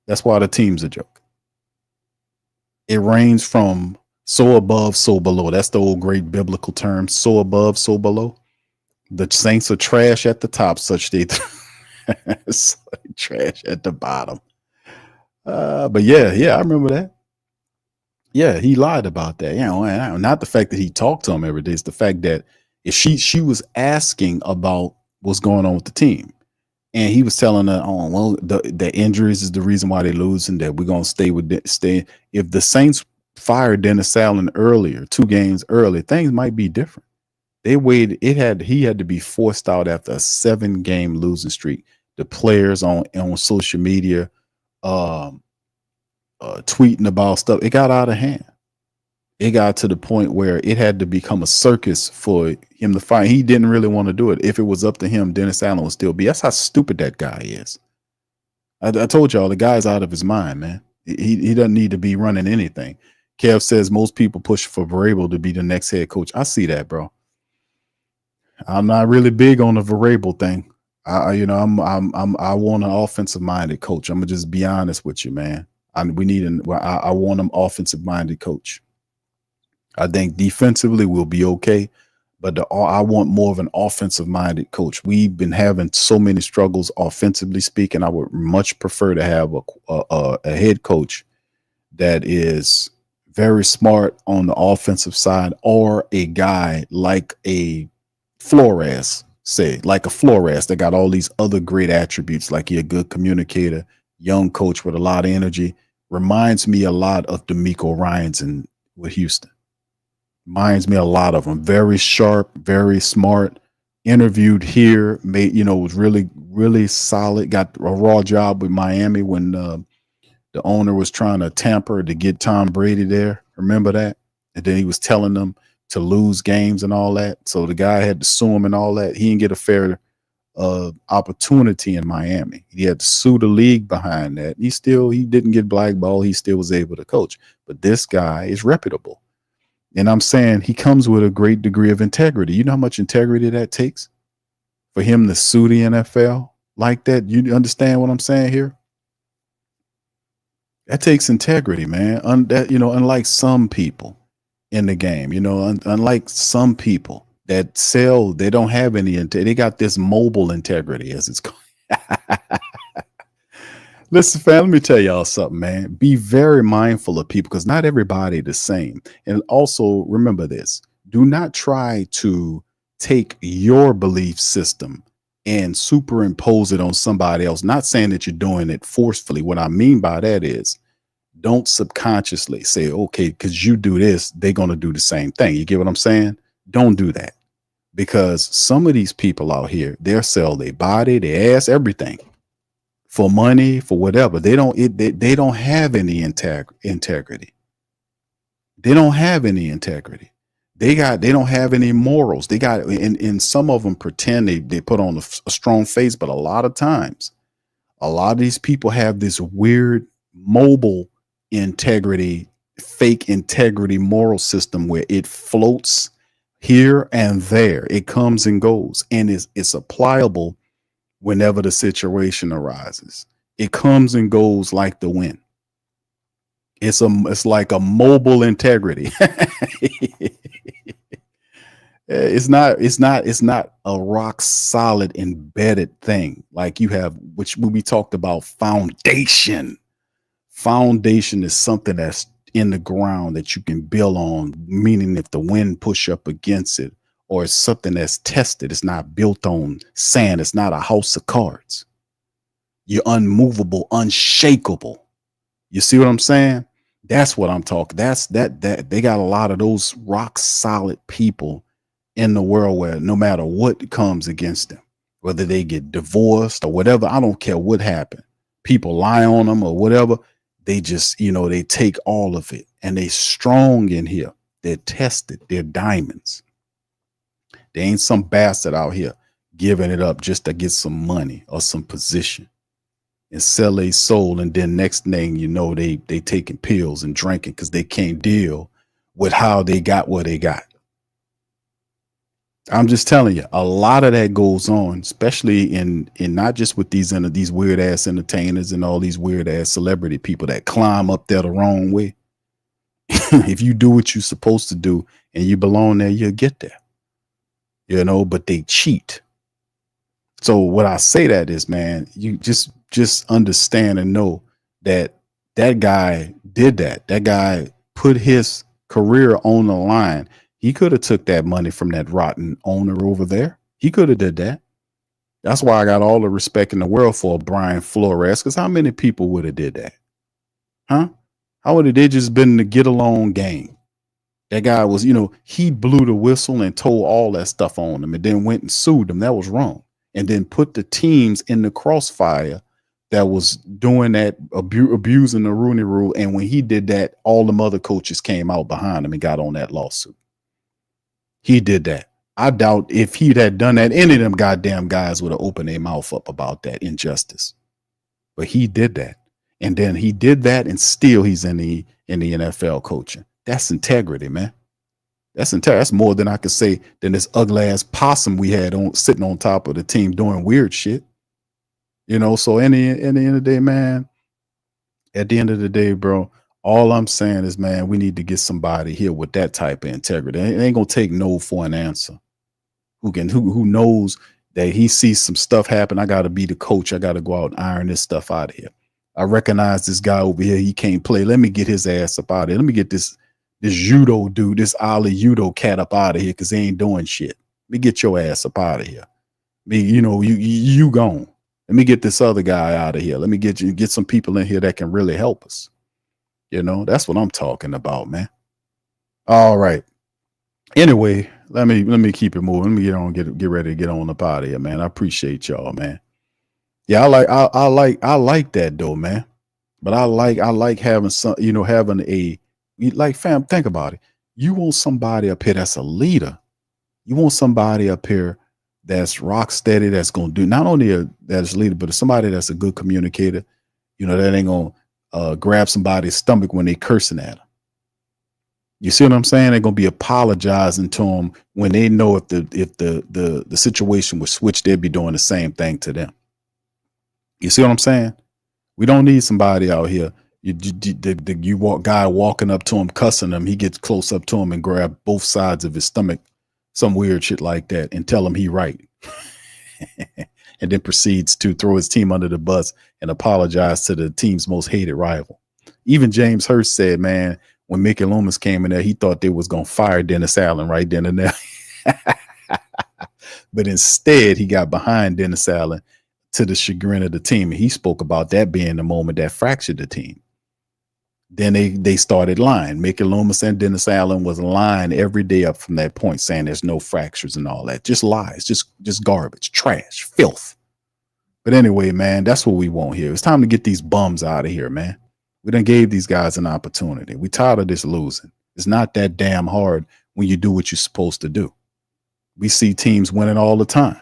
That's why the team's a joke. It ranges from so above, so below. That's the old great biblical term, so above, so below. The saints are trash at the top, such they trash at the bottom. But yeah, I remember that. Yeah, he lied about that. Not the fact that he talked to him every day. It's the fact that if she was asking about what's going on with the team, and he was telling her, "Oh, well, the injuries is the reason why they lose, and that we're gonna stay. If the Saints fired Dennis Allen earlier, 2 games early, things might be different. They waited. He had to be forced out after a 7-game losing streak. The players on social media, tweeting about stuff. It got out of hand. It got to the point where it had to become a circus for him to fight. He didn't really want to do it. If it was up to him, Dennis Allen would still be. That's how stupid that guy is. I told y'all, the guy's out of his mind, man. He doesn't need to be running anything. Kev says most people push for Vrabel to be the next head coach. I see that, bro. I'm not really big on the Vrabel thing. I want an offensive minded coach. I'm gonna just be honest with you, man. I want an offensive minded coach. I think defensively we'll be okay, but I want more of an offensive minded coach. We've been having so many struggles offensively speaking. I would much prefer to have a head coach that is very smart on the offensive side, or a guy like a Flores, that got all these other great attributes, like he's a good communicator, young coach with a lot of energy. Reminds me a lot of D'Amico Ryans with Houston. Reminds me a lot of them. Very sharp, very smart. Interviewed here, was really, really solid. Got a raw job with Miami when the owner was trying to tamper to get Tom Brady there. Remember that? And then he was telling them to lose games and all that. So the guy had to sue him and all that. He didn't get a fair opportunity in Miami. He had to sue the league behind that. He didn't get blackballed. He still was able to coach. But this guy is reputable. And I'm saying he comes with a great degree of integrity. You know how much integrity that takes for him to sue the NFL like that? You understand what I'm saying here? That takes integrity, man. Unlike some people in the game, unlike some people that sell, they don't have any integrity. They got this mobile integrity, as it's called. Listen, fam, let me tell y'all something, man. Be very mindful of people, because not everybody the same. And also remember this. Do not try to take your belief system and superimpose it on somebody else. Not saying that you're doing it forcefully. What I mean by that is, don't subconsciously say, okay, because you do this, they're going to do the same thing. You get what I'm saying? Don't do that. Because some of these people out here, they'll sell their body, their ass, everything for money, for whatever. They don't have any integrity. They don't have any integrity. They don't have any morals. They got, and some of them pretend they put on a strong face, but a lot of times, a lot of these people have this weird mobile integrity, fake integrity moral system where it floats here and there. It comes and goes, and it's applicable whenever the situation arises. It comes and goes like the wind. It's like a mobile integrity. It's not a rock solid embedded thing like you have, which we talked about. Foundation is something that's in the ground that you can build on, meaning if the wind push up against it, or it's something that's tested. It's not built on sand. It's not a house of cards. You're unmovable, unshakable. You see what I'm saying? That's what I'm talking. That they got a lot of those rock solid people in the world where no matter what comes against them, whether they get divorced or whatever, I don't care what happened. People lie on them or whatever. They just, they take all of it and they strong in here. They're tested. They're diamonds. They ain't some bastard out here giving it up just to get some money or some position and sell a soul. And then next thing you know, they taking pills and drinking because they can't deal with how they got what they got. I'm just telling you, a lot of that goes on, especially in not just with these weird ass entertainers and all these weird ass celebrity people that climb up there the wrong way. If you do what you're supposed to do and you belong there, you'll get there. But they cheat. So what I say that is, man, you just understand and know that guy did that. That guy put his career on the line. He could have took that money from that rotten owner over there. He could have did that. That's why I got all the respect in the world for Brian Flores, because how many people would have did that? Huh? How would they just been the get along game? That guy was, he blew the whistle and told all that stuff on them and then went and sued them. That was wrong. And then put the teams in the crossfire that was doing that, abusing the Rooney Rule. And when he did that, all the other coaches came out behind him and got on that lawsuit. He did that. I doubt if he'd had done that, any of them goddamn guys would have opened their mouth up about that injustice. But he did that. And then he did that, and still he's in the NFL coaching. That's integrity, man. That's integrity. That's more than I could say than this ugly ass possum we had sitting on top of the team doing weird shit. So in the end of the day, man, at the end of the day, bro, all I'm saying is, man, we need to get somebody here with that type of integrity. It ain't gonna take no for an answer. Who knows that he sees some stuff happen. I gotta be the coach. I gotta go out and iron this stuff out of here. I recognize this guy over here. He can't play. Let me get his ass up out of here. Let me get this judo dude, this Ali judo cat up out of here because he ain't doing shit. Let me get your ass up out of here. You gone. Let me get this other guy out of here. Let me get some people in here that can really help us. That's what I'm talking about, man. All right. Anyway, let me keep it moving. Let me get ready to get on up out of here, man. I appreciate y'all, man. Yeah, I like that though, man. But I like having some, having fam, think about it. You want somebody up here that's a leader. You want somebody up here that's rock steady, that's gonna do not only that's a leader, but somebody that's a good communicator. That ain't gonna grab somebody's stomach when they cursing at them. You see what I'm saying? They're gonna be apologizing to them when they know if the situation was switched, they'd be doing the same thing to them. You see what I'm saying? We don't need somebody out here. Guy walking up to him, cussing him. He gets close up to him and grab both sides of his stomach, some weird shit like that, and tell him he right. And then proceeds to throw his team under the bus and apologize to the team's most hated rival. Even James Hurst said, man, when Mickey Loomis came in there, he thought they was going to fire Dennis Allen right then and there. But instead, he got behind Dennis Allen to the chagrin of the team. And he spoke about that being the moment that fractured the team. Then they started lying. Mickey Loomis and Dennis Allen was lying every day up from that point, saying there's no fractures and all that. Just lies, just garbage, trash, filth. But anyway, man, that's what we want here. It's time to get these bums out of here, man. We done gave these guys an opportunity. We tired of this losing. It's not that damn hard when you do what you're supposed to do. We see teams winning all the time.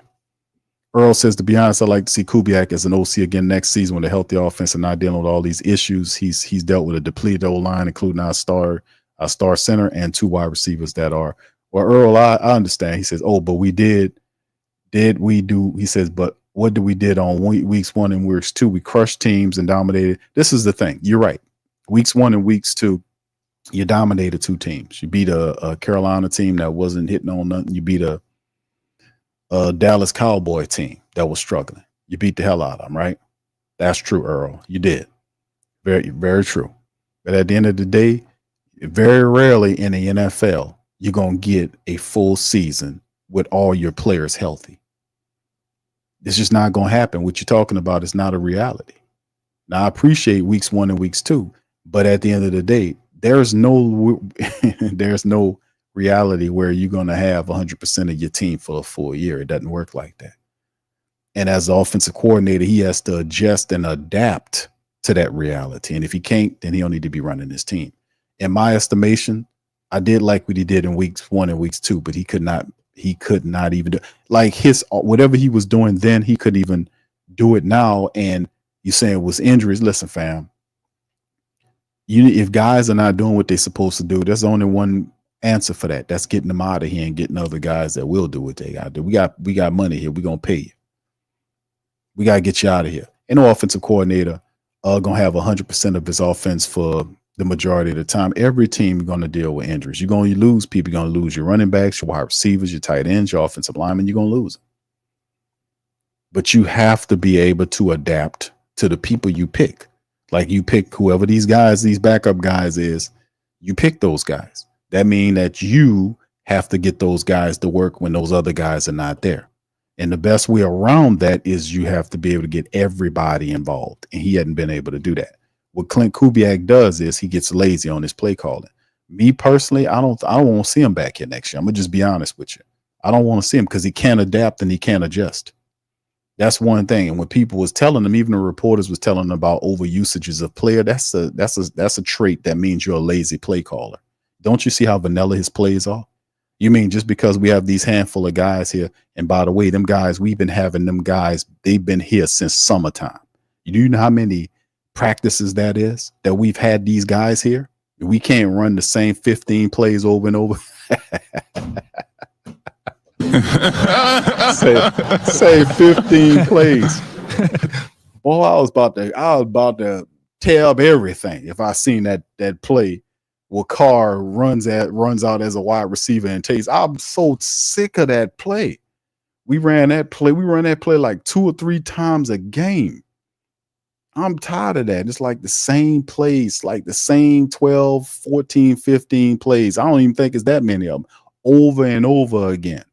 Earl says, to be honest, I'd like to see Kubiak as an OC again next season with a healthy offense and not dealing with all these issues. He's dealt with a depleted O-line, including our star center and 2 wide receivers that are. Well, Earl, I understand. He says, but we did we do? He says, but what did we did on weeks 1 and weeks 2? We crushed teams and dominated. This is the thing. You're right. Weeks 1 and weeks 2, you dominated 2 teams. You beat a Carolina team that wasn't hitting on nothing. You beat a Dallas Cowboy team that was struggling. You beat the hell out of them, right? That's true, Earl. You did. Very, very true. But at the end of the day, very rarely in the NFL, you're going to get a full season with all your players healthy. It's just not going to happen. What you're talking about is not a reality. Now I appreciate weeks 1 and weeks 2, but at the end of the day, there's no there's no reality where you're going to have 100% of your team for a full year. It doesn't work like that. And as the offensive coordinator, he has to adjust and adapt to that reality. And if he can't, then he'll need to be running his team. In my estimation, I did like what he did in weeks 1 and weeks 2, but he could not even do like his whatever he was doing then, he couldn't even do it now. And you saying it was injuries. Listen, fam, if guys are not doing what they're supposed to do, there's only one answer for that. That's getting them out of here and getting other guys that will do what they got to do. We got money here. We're gonna pay you. We got to get you out of here. And no offensive coordinator going to have 100% of his offense for the majority of the time. Every team is going to deal with injuries. You're going to lose people. You're going to lose your running backs, your wide receivers, your tight ends, your offensive linemen. You're going to lose them. But you have to be able to adapt to the people you pick. Like you pick whoever these guys, these backup guys is, you pick those guys. That means that you have to get those guys to work when those other guys are not there. And the best way around that is you have to be able to get everybody involved. And he hadn't been able to do that. What Clint Kubiak does is he gets lazy on his play calling. Me personally, I don't want to see him back here next year. I'm going to just be honest with you. I don't want to see him because he can't adapt and he can't adjust. That's one thing. And when people was telling him, even the reporters was telling him about over usages of player, that's a trait that means you're a lazy play caller. Don't you see how vanilla his plays are? You mean just because we have these handful of guys here, and by the way, them guys, we've been having them guys, they've been here since summertime. You know how many practices that is that we've had these guys here? We can't run the same 15 plays over and over. say 15 plays. Boy, I was about to tear up everything if I seen that play. Well, Carr runs out as a wide receiver and takes. I'm so sick of that play. We run that play like 2 or 3 times a game. I'm tired of that. It's like the same plays, like the same 12, 14, 15 plays. I don't even think it's that many of them over and over again.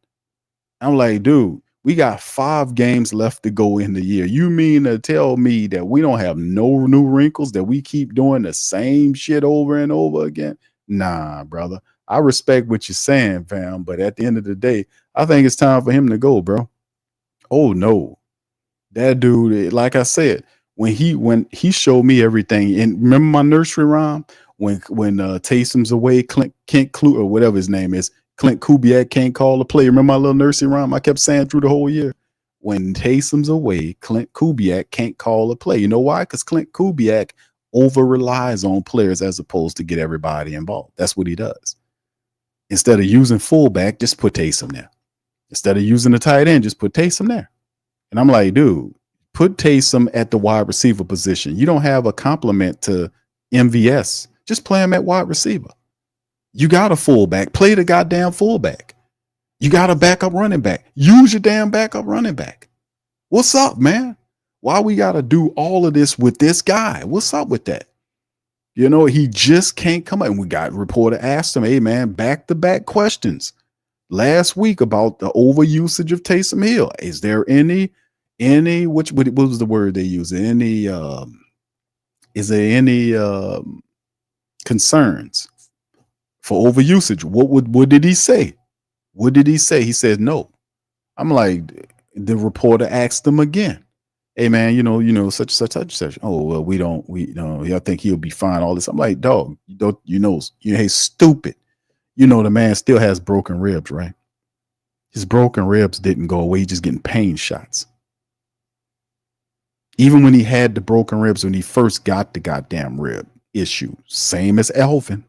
I'm like, dude, we got 5 games left to go in the year. You mean to tell me that we don't have no new wrinkles, that we keep doing the same shit over and over again? Nah, brother. I respect what you're saying, fam, but at the end of the day, I think it's time for him to go, bro. Oh no. That dude, like I said, when he showed me everything, and remember my nursery rhyme? When Taysom's away, Kent Clue, or whatever his name is, Clint Kubiak can't call a play. Remember my little nursery rhyme I kept saying through the whole year? When Taysom's away, Clint Kubiak can't call a play. You know why? Because Clint Kubiak over relies on players as opposed to get everybody involved. That's what he does. Instead of using fullback, just put Taysom there. Instead of using the tight end, just put Taysom there. And I'm like, dude, put Taysom at the wide receiver position. You don't have a complement to MVS. Just play him at wide receiver. You got a fullback. Play the goddamn fullback. You got a backup running back. Use your damn backup running back. What's up, man? Why we got to do all of this with this guy? What's up with that? You know, he just can't come out. And we got a reporter asked him, hey, man, back-to-back questions last week about the overusage of Taysom Hill. Is there any what was the word they used? Is there any concerns for overusage? What did he say? What did he say? He said no. I'm like, the reporter asked him again. Hey man, you know, such. Oh, well, I think he'll be fine. All this. I'm like, dog, hey, stupid. You know, the man still has broken ribs, right? His broken ribs didn't go away. He's just getting pain shots. Even when he had the broken ribs, when he first got the goddamn rib issue, same as Elvin.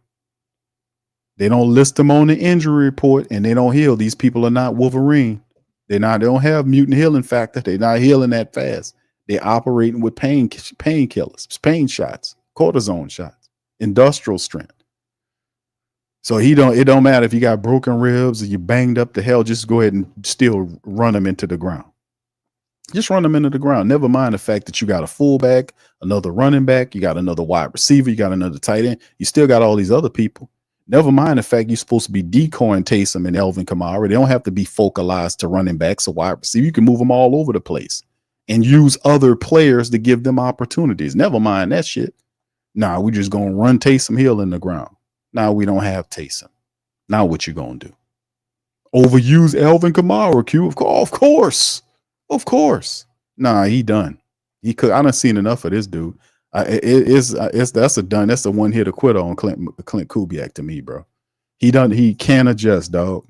They don't list them on the injury report and they don't heal. These people are not Wolverine. They don't have mutant healing factor. They're not healing that fast. They're operating with painkillers, pain shots, cortisone shots, industrial strength. So it don't matter if you got broken ribs or you banged up to hell, just go ahead and still run them into the ground. Just run them into the ground. Never mind the fact that you got a fullback, another running back, you got another wide receiver, you got another tight end. You still got all these other people. Never mind the fact you're supposed to be decoying Taysom and Elvin Kamara. They don't have to be focalized to running backs or wide receiver. You can move them all over the place. and use other players to give them opportunities. Never mind that shit. Nah, we just gonna run Taysom Hill in the ground. Now we don't have Taysom. Now what you gonna do? Overuse Alvin Kamara, Q? Of course. Of course. Nah, he done. He could. I done seen enough of this dude. That's a one hit quit on Clint Kubiak to me, bro. He can't adjust, dog.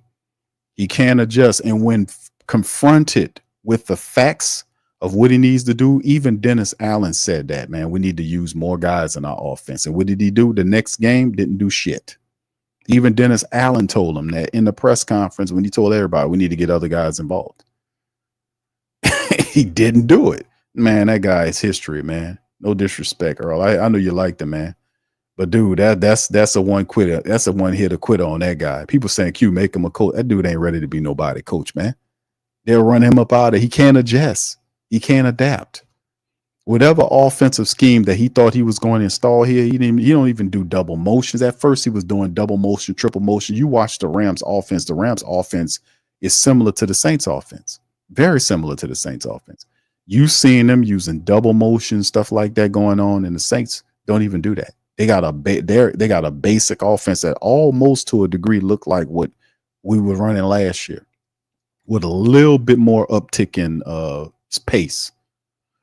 He can't adjust. And when confronted with the facts of what he needs to do, even Dennis Allen said that, man, we need to use more guys in our offense. And what did he do? The next game, didn't do shit. Even Dennis Allen told him that in the press conference when he told everybody we need to get other guys involved. He didn't do it. Man, that guy is history, man. No disrespect, Earl. I know you liked him, man. But dude, that's a one quitter. That's a one hitter quit on that guy. People saying Q, make him a coach. That dude ain't ready to be nobody coach, man. They'll run him up out of. He can't adjust. He can't adapt. Whatever offensive scheme that he thought he was going to install here, he don't even do double motions. At first, he was doing double motion, triple motion. You watch the Rams offense. The Rams offense is similar to the Saints offense. Very similar to the Saints offense. You've seen them using double motion, stuff like that going on, and the Saints don't even do that. They got a basic offense that almost to a degree looked like what we were running last year, with a little bit more uptick in pace.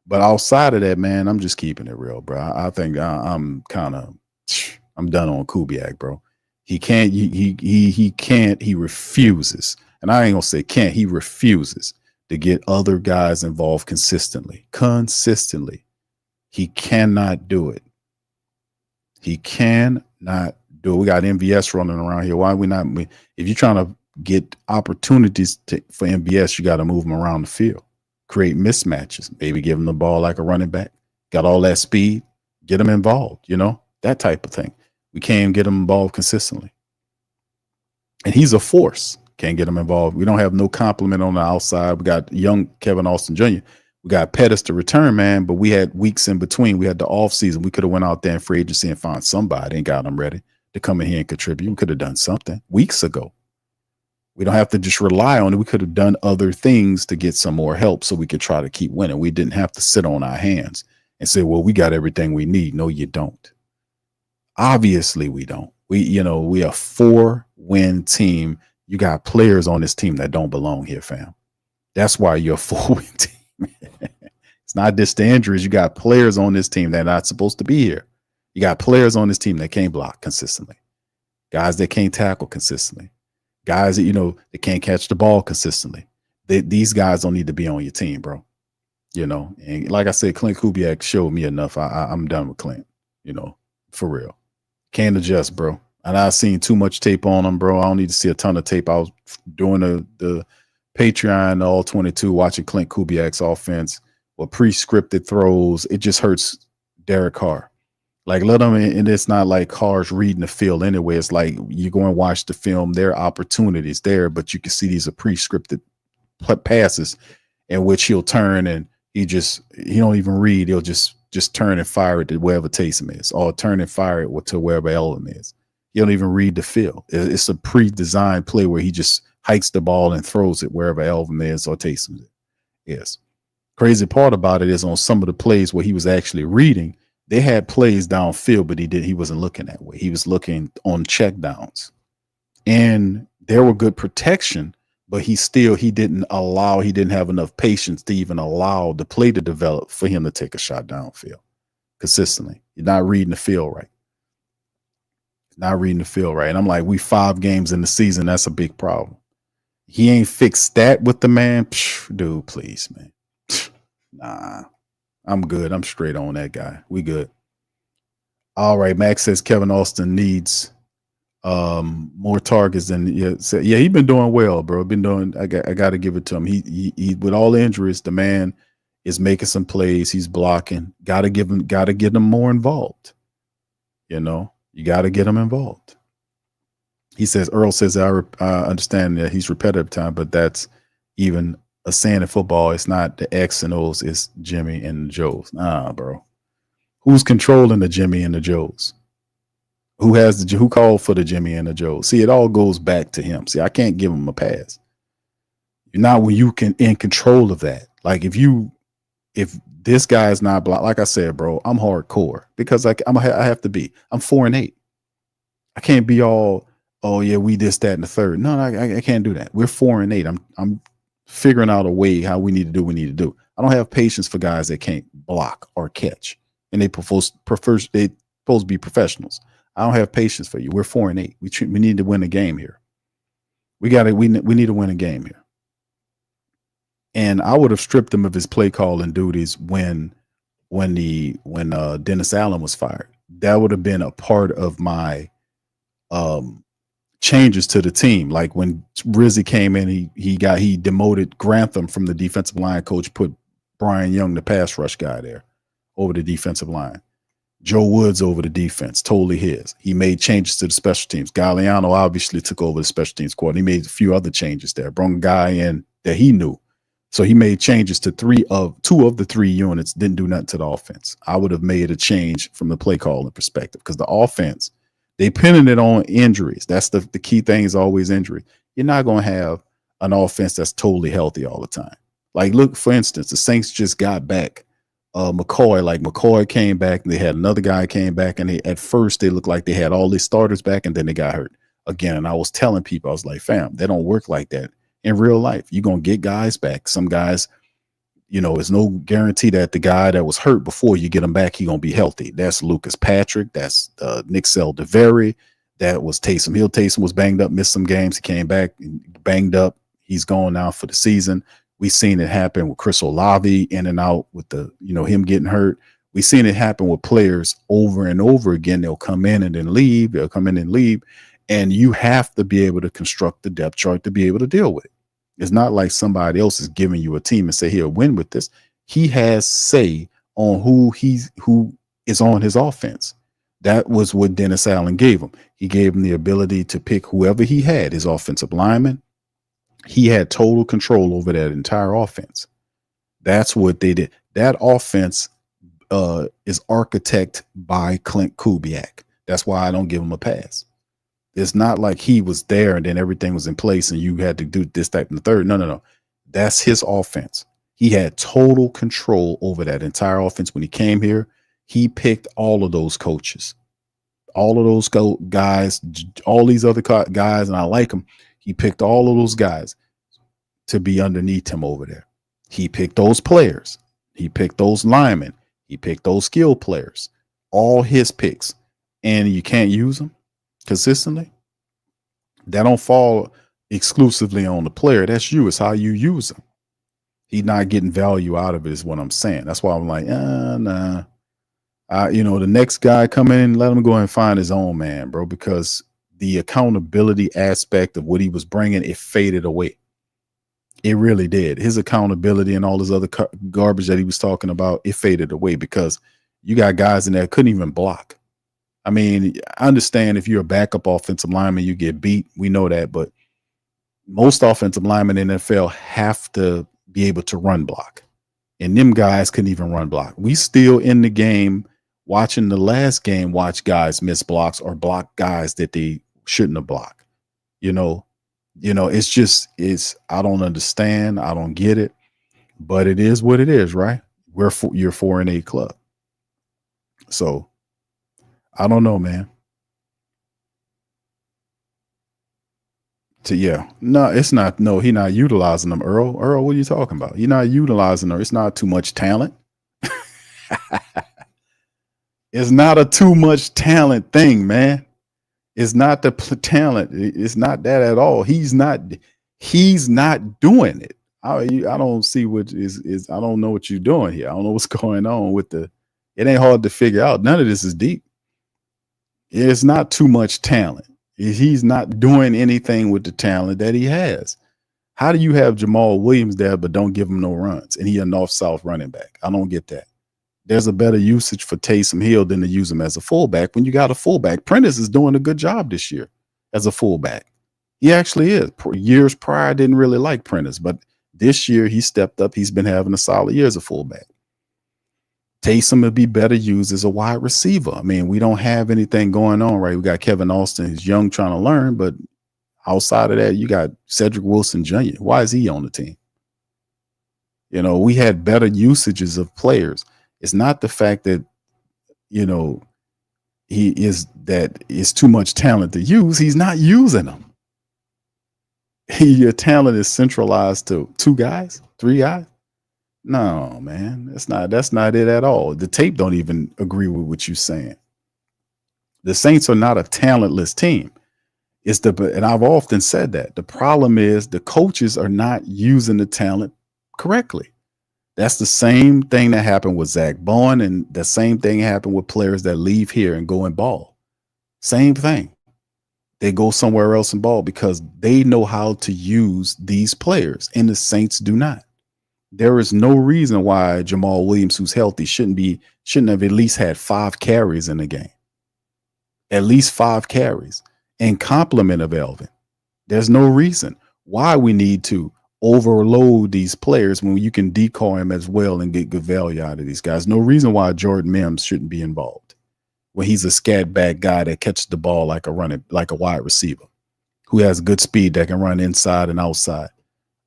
But outside of that, man, I'm just keeping it real, bro. I think I'm done on Kubiak, bro. He can't. He can't. He refuses, and I ain't gonna say can't. He refuses to get other guys involved consistently. He cannot do it. He cannot do it. We got MVS running around here. Why are we not? If you're trying to get opportunities for MVS, you got to move him around the field, create mismatches, maybe give him the ball like a running back. Got all that speed, get him involved, that type of thing. We can't even get him involved consistently. And he's a force. Can't get him involved. We don't have no complement on the outside. We got young Kevin Austin Jr. We got Pettis to return, man, but we had weeks in between. We had the off season. We could have went out there in free agency and found somebody and got them ready to come in here and contribute. We could have done something weeks ago. We don't have to just rely on it. We could have done other things to get some more help so we could try to keep winning. We didn't have to sit on our hands and say, well, we got everything we need. No, you don't. Obviously, we don't. We a 4-win team. You got players on this team that don't belong here, fam. That's why you're a 4-win team. It's not just the injuries. You got players on this team that are not supposed to be here. You got players on this team that can't block consistently. Guys that can't tackle consistently. Guys that, that can't catch the ball consistently. These guys don't need to be on your team, bro. And like I said, Clint Kubiak showed me enough. I'm done with Clint, for real. Can't adjust, bro. And I've seen too much tape on him, bro. I don't need to see a ton of tape. I was doing the Patreon all 22, watching Clint Kubiak's offense with pre-scripted throws. It just hurts Derek Carr. Like, let him, and it's not like Carr's reading the field anyway. It's like you go and watch the film. There are opportunities there, but you can see these are pre-scripted passes in which he'll turn and he don't even read. He'll just turn and fire it to wherever Taysom is, or turn and fire it to wherever Ellen is. He don't even read the field. It's a pre-designed play where he just hikes the ball and throws it wherever Elvin is or Taysom is. Crazy part about it is on some of the plays where he was actually reading, they had plays downfield, but he wasn't looking that way. He was looking on check downs. And there were good protection, but he didn't have enough patience to even allow the play to develop for him to take a shot downfield consistently. You're not reading the field right. And I'm like, we 5 games in the season. That's a big problem. He ain't fixed that with the man. Dude, please, man. Nah, I'm good. I'm straight on that guy. We good. All right. Max says Kevin Austin needs more targets than he's been doing well, bro. I got to give it to him. He with all the injuries, the man is making some plays. He's blocking. Got to get him more involved. You got to get him involved. He says, Earl says, I understand that he's repetitive time, but that's even a saying in football. It's not the X and O's, it's Jimmy and the Joes. Nah, bro. Who's controlling the Jimmy and the Joes? Who called for the Jimmy and the Joes? See, it all goes back to him. See, I can't give him a pass. You're not when you can in control of that. Like if you if this guy is not blocked, like I said, bro, I'm hardcore because I have to be. I'm 4-8. I can't be all, oh yeah, we this, that, and the third. No, I can't do that. We're 4-8. I'm figuring out a way how we need to do what we need to do. I don't have patience for guys that can't block or catch, and they supposed to be professionals. I don't have patience for you. We're 4-8. We need to win a game here. We need to win a game here. And I would have stripped him of his play calling duties when Dennis Allen was fired. That would have been a part of my changes to the team. Like when Rizzy came in, he demoted Grantham from the defensive line coach, put Brian Young, the pass rush guy, there over the defensive line. Joe Woods over the defense, totally his. He made changes to the special teams. Galliano obviously took over the special teams court. He made a few other changes there. Brought a guy in that he knew. So he made changes to two of the three units, didn't do nothing to the offense. I would have made a change from the play calling perspective because the offense, they pinning it on injuries. That's the key thing is always injury. You're not going to have an offense that's totally healthy all the time. Like, look, for instance, the Saints just got back McCoy. Like, McCoy came back, and they had another guy came back, and at first they looked like they had all these starters back, and then they got hurt again. And I was telling people, I was like, fam, they don't work like that in real life. You're going to get guys back. Some guys, it's no guarantee that the guy that was hurt before you get him back, he's going to be healthy. That's Lucas Patrick. That's Nick Saldiveri. That was Taysom Hill. Taysom was banged up, missed some games. He came back banged up. He's gone now for the season. We've seen it happen with Chris Olave in and out with him getting hurt. We've seen it happen with players over and over again. They'll come in and then leave. They'll come in and leave. And you have to be able to construct the depth chart to be able to deal with it. It's not like somebody else is giving you a team and say, he'll win with this. He has say on who is on his offense. That was what Dennis Allen gave him. He gave him the ability to pick whoever he had, his offensive lineman. He had total control over that entire offense. That's what they did. That offense is architected by Clint Kubiak. That's why I don't give him a pass. It's not like he was there and then everything was in place and you had to do this, that, and the third. No. That's his offense. He had total control over that entire offense when he came here. He picked all of those coaches, all of those guys, all these other guys, and I like them. He picked all of those guys to be underneath him over there. He picked those players. He picked those linemen. He picked those skill players, all his picks, and you can't use them consistently. That don't fall exclusively on the player. That's you. It's how you use them. He's not getting value out of it is what I'm saying. That's why I'm like, nah. The next guy come in, let him go and find his own man, bro, because the accountability aspect of what he was bringing, it faded away. It really did. His accountability and all this other garbage that he was talking about, it faded away because you got guys in there that couldn't even block. I mean, I understand if you're a backup offensive lineman, you get beat. We know that, but most offensive linemen in the NFL have to be able to run block. And them guys couldn't even run block. We still in the game watching the last game, watch guys miss blocks or block guys that they shouldn't have blocked. It's I don't understand. I don't get it, but it is what it is, right? You're 4-8 club. So I don't know, man. No, it's not. No, he's not utilizing them, Earl. Earl, what are you talking about? You're not utilizing her. It's not too much talent. It's not a too much talent thing, man. It's not the talent. It's not that at all. He's not doing it. I don't see what is. I don't know what you're doing here. I don't know what's going on with it ain't hard to figure out. None of this is deep. It's not too much talent. He's not doing anything with the talent that he has. How do you have Jamal Williams there, but don't give him no runs? And he a north-south running back. I don't get that. There's a better usage for Taysom Hill than to use him as a fullback when you got a fullback. Prentice is doing a good job this year as a fullback. He actually is. Years prior, I didn't really like Prentice, but this year he stepped up. He's been having a solid year as a fullback. Taysom would be better used as a wide receiver. I mean, we don't have anything going on, right? We got Kevin Austin, who's young, trying to learn, but outside of that, you got Cedric Wilson Jr. Why is he on the team? You know, we had better usages of players. It's not the fact that, you know, that is too much talent to use. He's not using them. Your talent is centralized to 2 guys, 3 guys. No, man, that's not it at all. The tape don't even agree with what you're saying. The Saints are not a talentless team. And I've often said that the problem is the coaches are not using the talent correctly. That's the same thing that happened with Zach Bowen, and the same thing happened with players that leave here and go and ball. Same thing. They go somewhere else and ball because they know how to use these players, and the Saints do not. There is no reason why Jamal Williams, who's healthy, shouldn't have at least had 5 carries in the game. At least 5 carries in complement of Elvin. There's no reason why we need to overload these players when you can decoy them as well and get good value out of these guys. No reason why Jordan Mims shouldn't be involved when he's a scat back guy that catches the ball like a wide receiver who has good speed that can run inside and outside.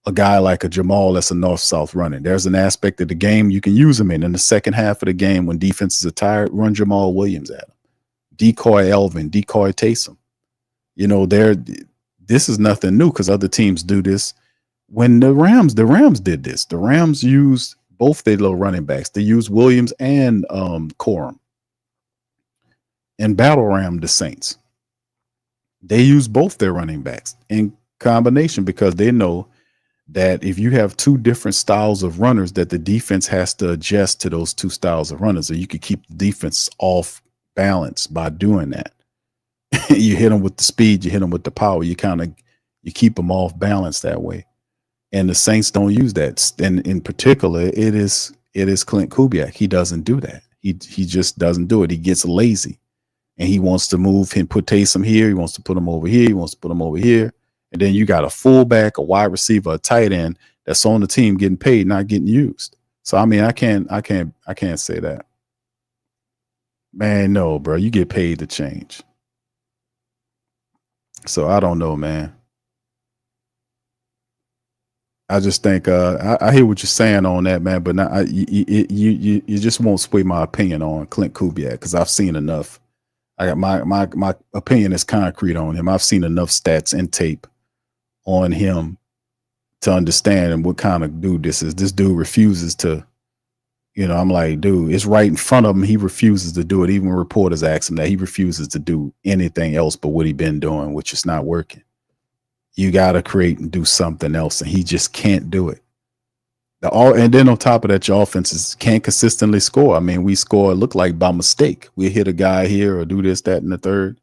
A guy like a Jamal that's a north-south running. There's an aspect of the game you can use him in the second half of the game when defenses are tired. Run Jamal Williams at him. Decoy Elvin. Decoy Taysom. You know, this is nothing new because other teams do this. When the Rams did this. The Rams used both their little running backs. They used Williams and Corum and battle ram the Saints. They use both their running backs in combination because they know that if you have 2 different styles of runners, that the defense has to adjust to those 2 styles of runners, or you could keep the defense off balance by doing that. You hit them with the speed, you hit them with the power, you keep them off balance that way. And the Saints don't use that. And in particular, it is Clint Kubiak. He doesn't do that. He just doesn't do it. He gets lazy. And he wants to move and put Taysom here. He wants to put him over here. He wants to put him over here. And then you got a fullback, a wide receiver, a tight end that's on the team getting paid, not getting used. So I mean, I can't say that. Man, no, bro. You get paid to change. So I don't know, man. I just think I hear what you're saying on that, man. But now you just won't sway my opinion on Clint Kubiak because I've seen enough. I got my opinion is concrete on him. I've seen enough stats and tape on him to understand what kind of dude this is. This dude refuses to, you know, I'm like, dude, it's right in front of him. He refuses to do it. Even reporters ask him that. He refuses to do anything else but what he's been doing, which is not working. You got to create and do something else, and he just can't do it. And then on top of that, your offenses can't consistently score. I mean, we score, look like by mistake. We hit a guy here or do this, that, and the third.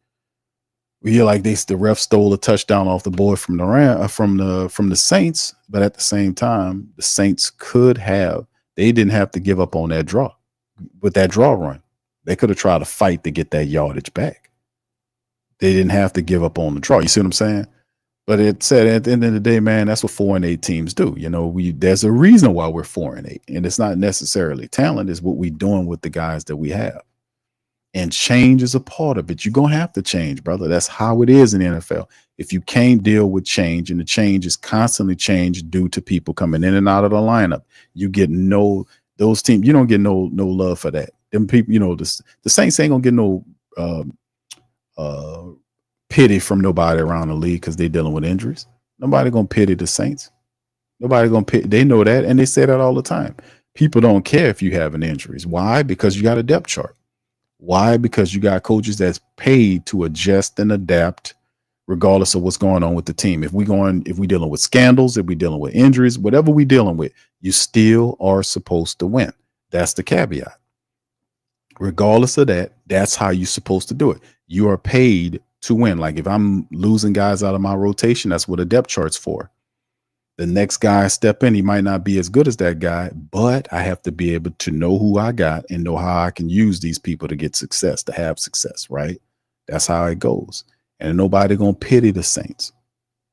We hear like the ref stole a touchdown off the board from the Saints, but at the same time, the Saints they didn't have to give up on that draw. With that draw run, they could have tried to fight to get that yardage back. They didn't have to give up on the draw. You see what I'm saying? But it said at the end of the day, man, that's what 4-8 teams do. You know, there's a reason why we're 4-8, and it's not necessarily talent. It's what we're doing with the guys that we have. And change is a part of it. You're going to have to change, brother. That's how it is in the NFL. If you can't deal with change, and the change is constantly changed due to people coming in and out of the lineup, you get those teams, you don't get no love for that. Them people, you know, the Saints ain't going to get no pity from nobody around the league because they're dealing with injuries. Nobody going to pity the Saints. Nobody going to pity. They know that, and they say that all the time. People don't care if you have an injuries. Why? Because you got a depth chart. Why? Because you got coaches that's paid to adjust and adapt regardless of what's going on with the team. If we're dealing with scandals, if we're dealing with injuries, whatever we're dealing with, you still are supposed to win. That's the caveat. Regardless of that, that's how you're supposed to do it. You are paid to win. Like if I'm losing guys out of my rotation, that's what a depth chart's for. The next guy I step in, he might not be as good as that guy, but I have to be able to know who I got and know how I can use these people to get success, to have success, right? That's how it goes. And nobody going to pity the Saints.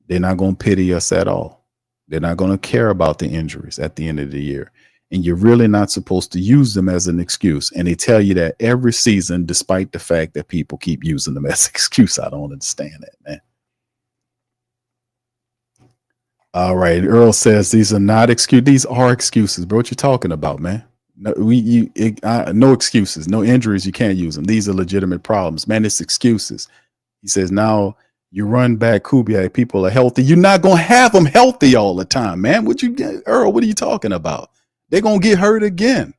They're not going to pity us at all. They're not going to care about the injuries at the end of the year. And you're really not supposed to use them as an excuse. And they tell you that every season, despite the fact that people keep using them as an excuse. I don't understand that, man. All right. Earl says these are not excuses. These are excuses, bro. What you talking about, man? No, no excuses, no injuries. You can't use them. These are legitimate problems, man. It's excuses. He says now you run back Kubiak. People are healthy. You're not gonna have them healthy all the time, man. What you get, Earl? What are you talking about? They're gonna get hurt again.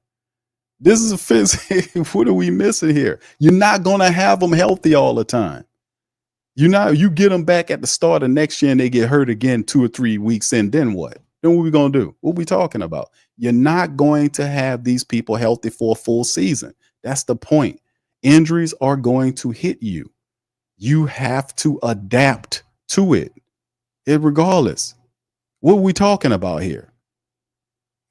This is a physics. What are we missing here? You're not gonna have them healthy all the time. You get them back at the start of next year and they get hurt again 2 or 3 weeks in, then what? Then what we gonna do? What we talking about? You're not going to have these people healthy for a full season. That's the point. Injuries are going to hit you. You have to adapt to it, regardless. What are we talking about here?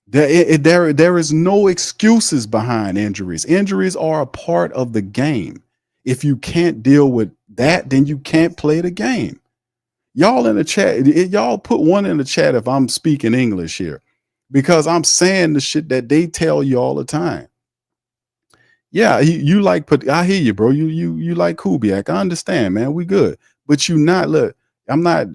There is no excuses behind injuries. Injuries are a part of the game. If you can't deal with that, then you can't play the game. Y'all in the chat, y'all put one in the chat if I'm speaking English here, because I'm saying the shit that they tell you all the time. Yeah, you like I hear you, bro. You like Kubiak. I understand, man. We good, but you not look. I'm not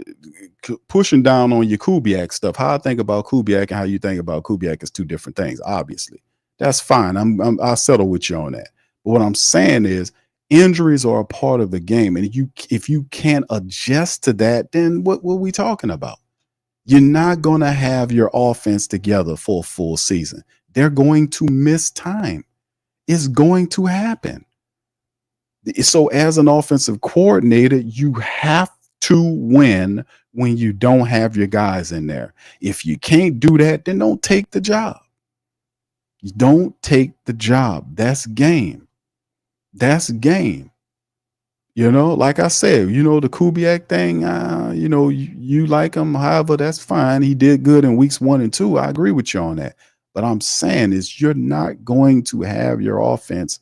pushing down on your Kubiak stuff. How I think about Kubiak and how you think about Kubiak is two different things. Obviously, that's fine. I'll settle with you on that. But what I'm saying is, injuries are a part of the game, and if you can't adjust to that, then what are we talking about? You're not going to have your offense together for a full season. They're going to miss time. It's going to happen. So as an offensive coordinator, you have to win when you don't have your guys in there. If you can't do that, then don't take the job. Don't take the job. That's game. That's game. You know, like I said, the Kubiak thing, you like him. However, that's fine. He did good in weeks 1 and 2. I agree with you on that. But I'm saying is you're not going to have your offense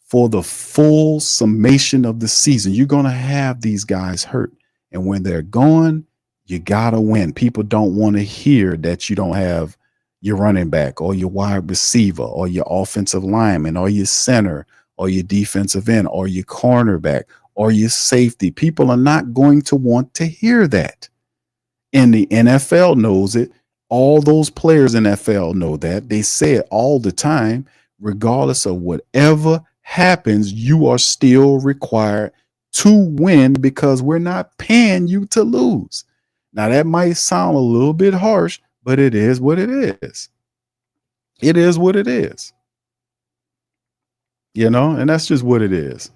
for the full summation of the season. You're going to have these guys hurt. And when they're gone, you got to win. People don't want to hear that you don't have your running back or your wide receiver or your offensive lineman or your center or your defensive end or your cornerback or your safety. People are not going to want to hear that. And the NFL knows it. All those players in NFL know that. They say it all the time. Regardless of whatever happens, you are still required to win because we're not paying you to lose. Now, that might sound a little bit harsh, but it is what it is. It is what it is. And that's just what it is.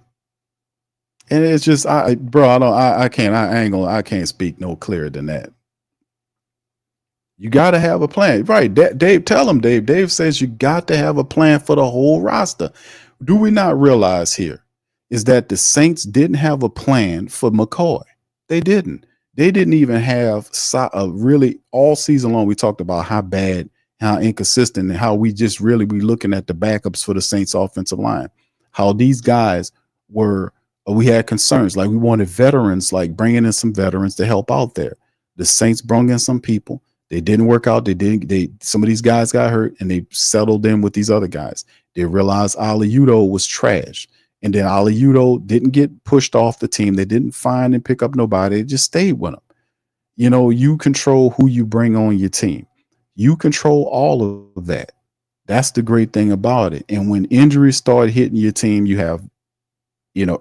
And it's just, I can't speak no clearer than that. You got to have a plan. Right. Dave, tell him, Dave. Dave says you got to have a plan for the whole roster. Do we not realize here is that the Saints didn't have a plan for McCoy? They didn't. They didn't even have really all season long. We talked about how bad, how inconsistent, and how we just really be looking at the backups for the Saints offensive line. How these guys we had concerns. Like we wanted veterans, like bringing in some veterans to help out there. The Saints brought in some people. They didn't work out. Some of these guys got hurt and they settled in with these other guys. They realized Ali Udo was trash. And then Ali Udo didn't get pushed off the team. They didn't find and pick up nobody. They just stayed with them. You control who you bring on your team. You control all of that. That's the great thing about it. And when injuries start hitting your team, you have,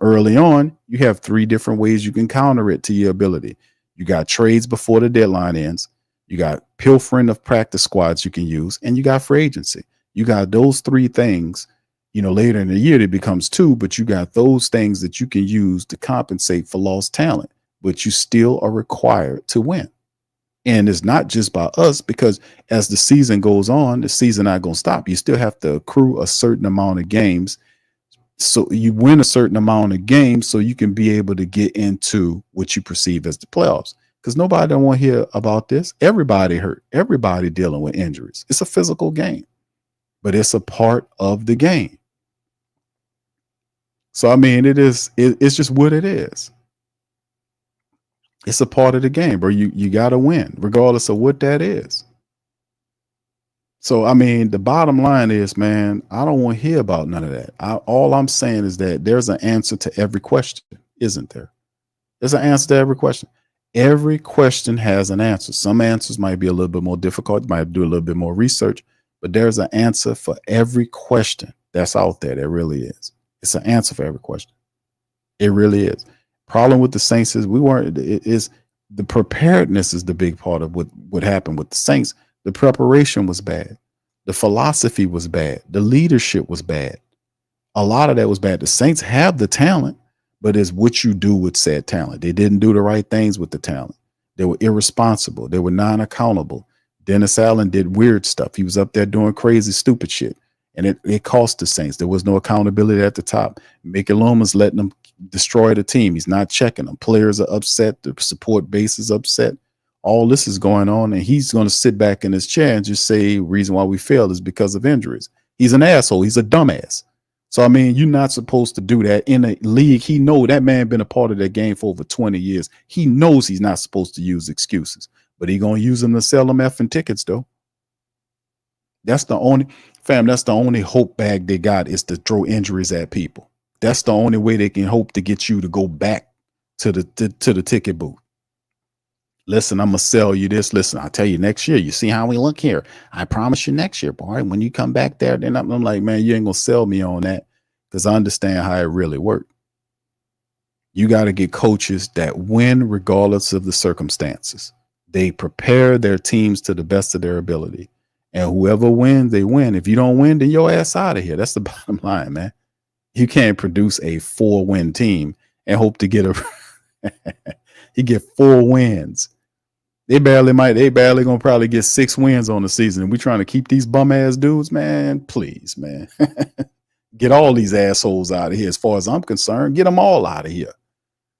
early on, you have 3 different ways you can counter it to your ability. You got trades before the deadline ends. You got pilfering of practice squads you can use, and you got free agency. You got those 3 things. Later in the year, it becomes 2, but you got those things that you can use to compensate for lost talent, but you still are required to win. And it's not just by us, because as the season goes on, the season not going to stop. You still have to accrue a certain amount of games. So you win a certain amount of games so you can be able to get into what you perceive as the playoffs. Because nobody don't want to hear about this. Everybody hurt. Everybody dealing with injuries. It's a physical game, but it's a part of the game. So, I mean, it's just what it is. It's a part of the game, bro. You got to win, regardless of what that is. So, I mean, the bottom line is, man, I don't want to hear about none of that. All I'm saying is that there's an answer to every question, isn't there? There's an answer to every question. Every question has an answer. Some answers might be a little bit more difficult. You might have to do a little bit more research, but there's an answer for every question that's out there. There really is. It's an answer for every question. It really is. Problem with the Saints is the preparedness is the big part of what happened with the Saints. The preparation was bad. The philosophy was bad. The leadership was bad. A lot of that was bad. The Saints have the talent, but it's what you do with said talent. They didn't do the right things with the talent. They were irresponsible. They were non-accountable. Dennis Allen did weird stuff. He was up there doing crazy, stupid shit. And it cost the Saints. There was no accountability at the top. Mickey Loomis letting them destroy the team. He's not checking them. Players are upset. The support base is upset. All this is going on, and he's going to sit back in his chair and just say reason why we failed is because of injuries. He's an asshole. He's a dumbass. So, I mean, you're not supposed to do that in a league. He know that man been a part of that game for over 20 years. He knows he's not supposed to use excuses, but he going to use them to sell them effing tickets, though. That's the only hope bag they got is to throw injuries at people. That's the only way they can hope to get you to go back to the ticket booth. Listen, I'm going to sell you this. Listen, I'll tell you next year. You see how we look here. I promise you next year, boy. When you come back there, then I'm like, man, you ain't going to sell me on that because I understand how it really worked. You got to get coaches that win regardless of the circumstances. They prepare their teams to the best of their ability. And whoever wins, they win. If you don't win, then your ass out of here. That's the bottom line, man. You can't produce a 4-win team and hope to get you get 4 wins. They barely gonna probably get 6 wins on the season. And we trying to keep these bum ass dudes, man. Please, man. Get all these assholes out of here. As far as I'm concerned, get them all out of here.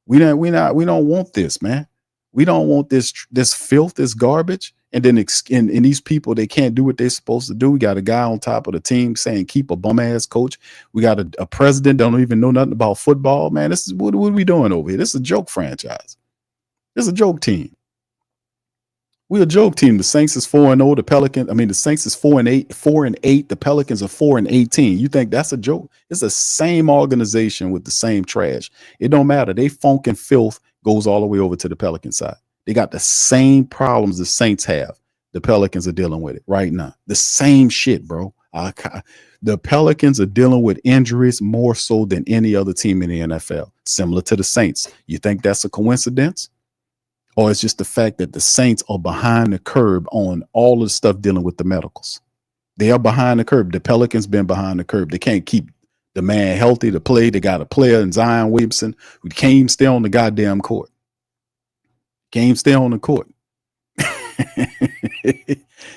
We don't want this, man. We don't want this filth, this garbage. And then and these people, they can't do what they're supposed to do. We got a guy on top of the team saying, keep a bum ass coach. We got a president that don't even know nothing about football, man. This is what are we doing over here? This is a joke franchise. This is a joke team. We're a joke team. The Saints is 4-0. The Saints is 4-8. The Pelicans are 4-18. You think that's a joke? It's the same organization with the same trash. It don't matter. They funk and filth goes all the way over to the Pelican side. They got the same problems the Saints have. The Pelicans are dealing with it right now. The same shit, bro. The Pelicans are dealing with injuries more so than any other team in the NFL, similar to the Saints. You think that's a coincidence? Or it's just the fact that the Saints are behind the curb on all of the stuff dealing with the medicals. They are behind the curb. The Pelicans been behind the curb. They can't keep the man healthy to play. They got a player in Zion Williamson who can't even stay on the goddamn court. Can't stay on the court.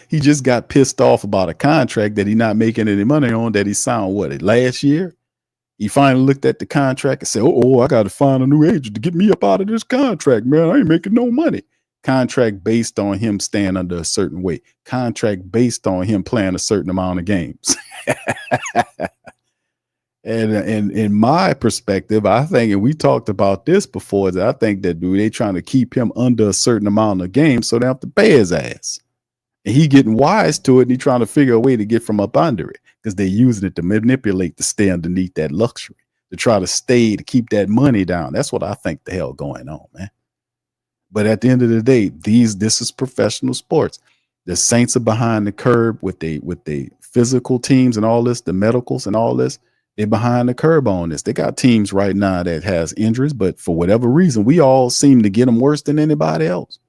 He just got pissed off about a contract that he's not making any money on that he signed, last year? He finally looked at the contract and said, I got to find a new agent to get me up out of this contract, man. I ain't making no money. Contract based on him staying under a certain weight. Contract based on him playing a certain amount of games. And in my perspective, I think, and we talked about this before, that I think that they trying to keep him under a certain amount of games so they don't have to pay his ass. And he getting wise to it, and he trying to figure a way to get from up under it because they're using it to manipulate to stay underneath that luxury, to try to keep that money down. That's what I think the hell going on, man. But at the end of the day, this is professional sports. The Saints are behind the curb with the physical teams and all this, the medicals and all this. They're behind the curb on this. They got teams right now that has injuries, but for whatever reason, we all seem to get them worse than anybody else.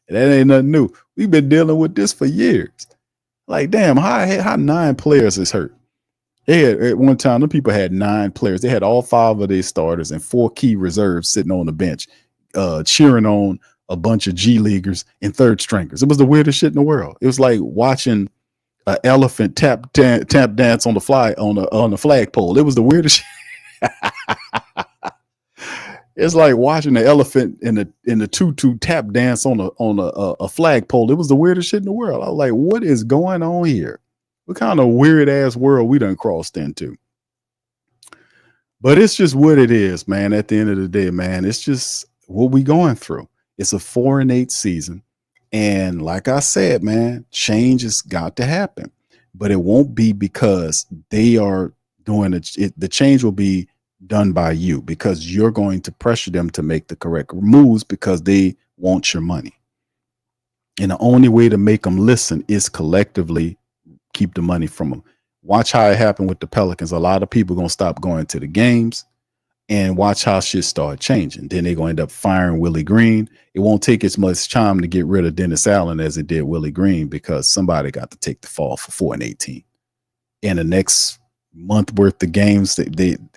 That ain't nothing new. We've been dealing with this for years. Like, damn, how 9 players is hurt? They had, at one time, the people had 9 players. They had all 5 of their starters and 4 key reserves sitting on the bench, cheering on a bunch of G leaguers and third stringers. It was the weirdest shit in the world. It was like watching an elephant tap dance on the flagpole. It was the weirdest shit. It's like watching the elephant in the tutu tap dance on a flagpole. It was the weirdest shit in the world. I was like, what is going on here? What kind of weird ass world we done crossed into? But it's just what it is, man. At the end of the day, man, it's just what we going through. It's a 4-8 season. And like I said, man, change has got to happen, but it won't be because they are doing it. The change will be done by you, because you're going to pressure them to make the correct moves because they want your money. And the only way to make them listen is collectively keep the money from them. Watch how it happened with the Pelicans. A lot of people going to stop going to the games, and watch how shit start changing. Then they're going to end up firing Willie Green. It won't take as much time to get rid of Dennis Allen as it did Willie Green, because somebody got to take the fall for 4-18. In the next month worth of games,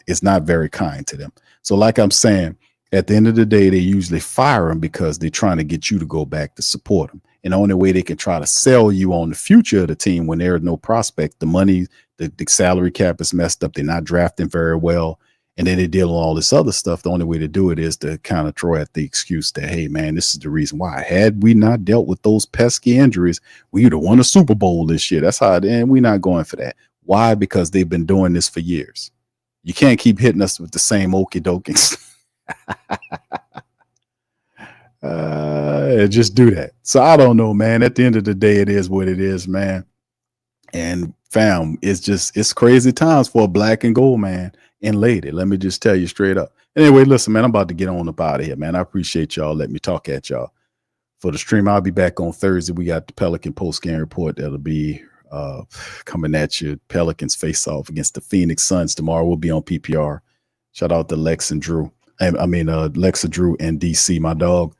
it's not very kind to them. So like I'm saying, at the end of the day, they usually fire them because they're trying to get you to go back to support them. And the only way they can try to sell you on the future of the team when there's no prospect, the money, the salary cap is messed up. They're not drafting very well. And then they deal with all this other stuff. The only way to do it is to kind of throw at the excuse that, hey, man, this is the reason why. Had we not dealt with those pesky injuries, we would have won a Super Bowl this year. That's how it is. And we're not going for that. Why? Because they've been doing this for years. You can't keep hitting us with the same okie dokes. Just do that. So I don't know, man. At the end of the day, it is what it is, man. And fam, it's crazy times for a black and gold man and lady. Let me just tell you straight up. Anyway, listen, man, I'm about to get on up out of here, man. I appreciate y'all. Let me talk at y'all. For the stream, I'll be back on Thursday. We got the Pelican post-game report that'll be coming at you. Pelicans face off against the Phoenix Suns tomorrow. We'll be on PPR. Shout out to Lex and Drew. Lexa Drew and DC, my dog,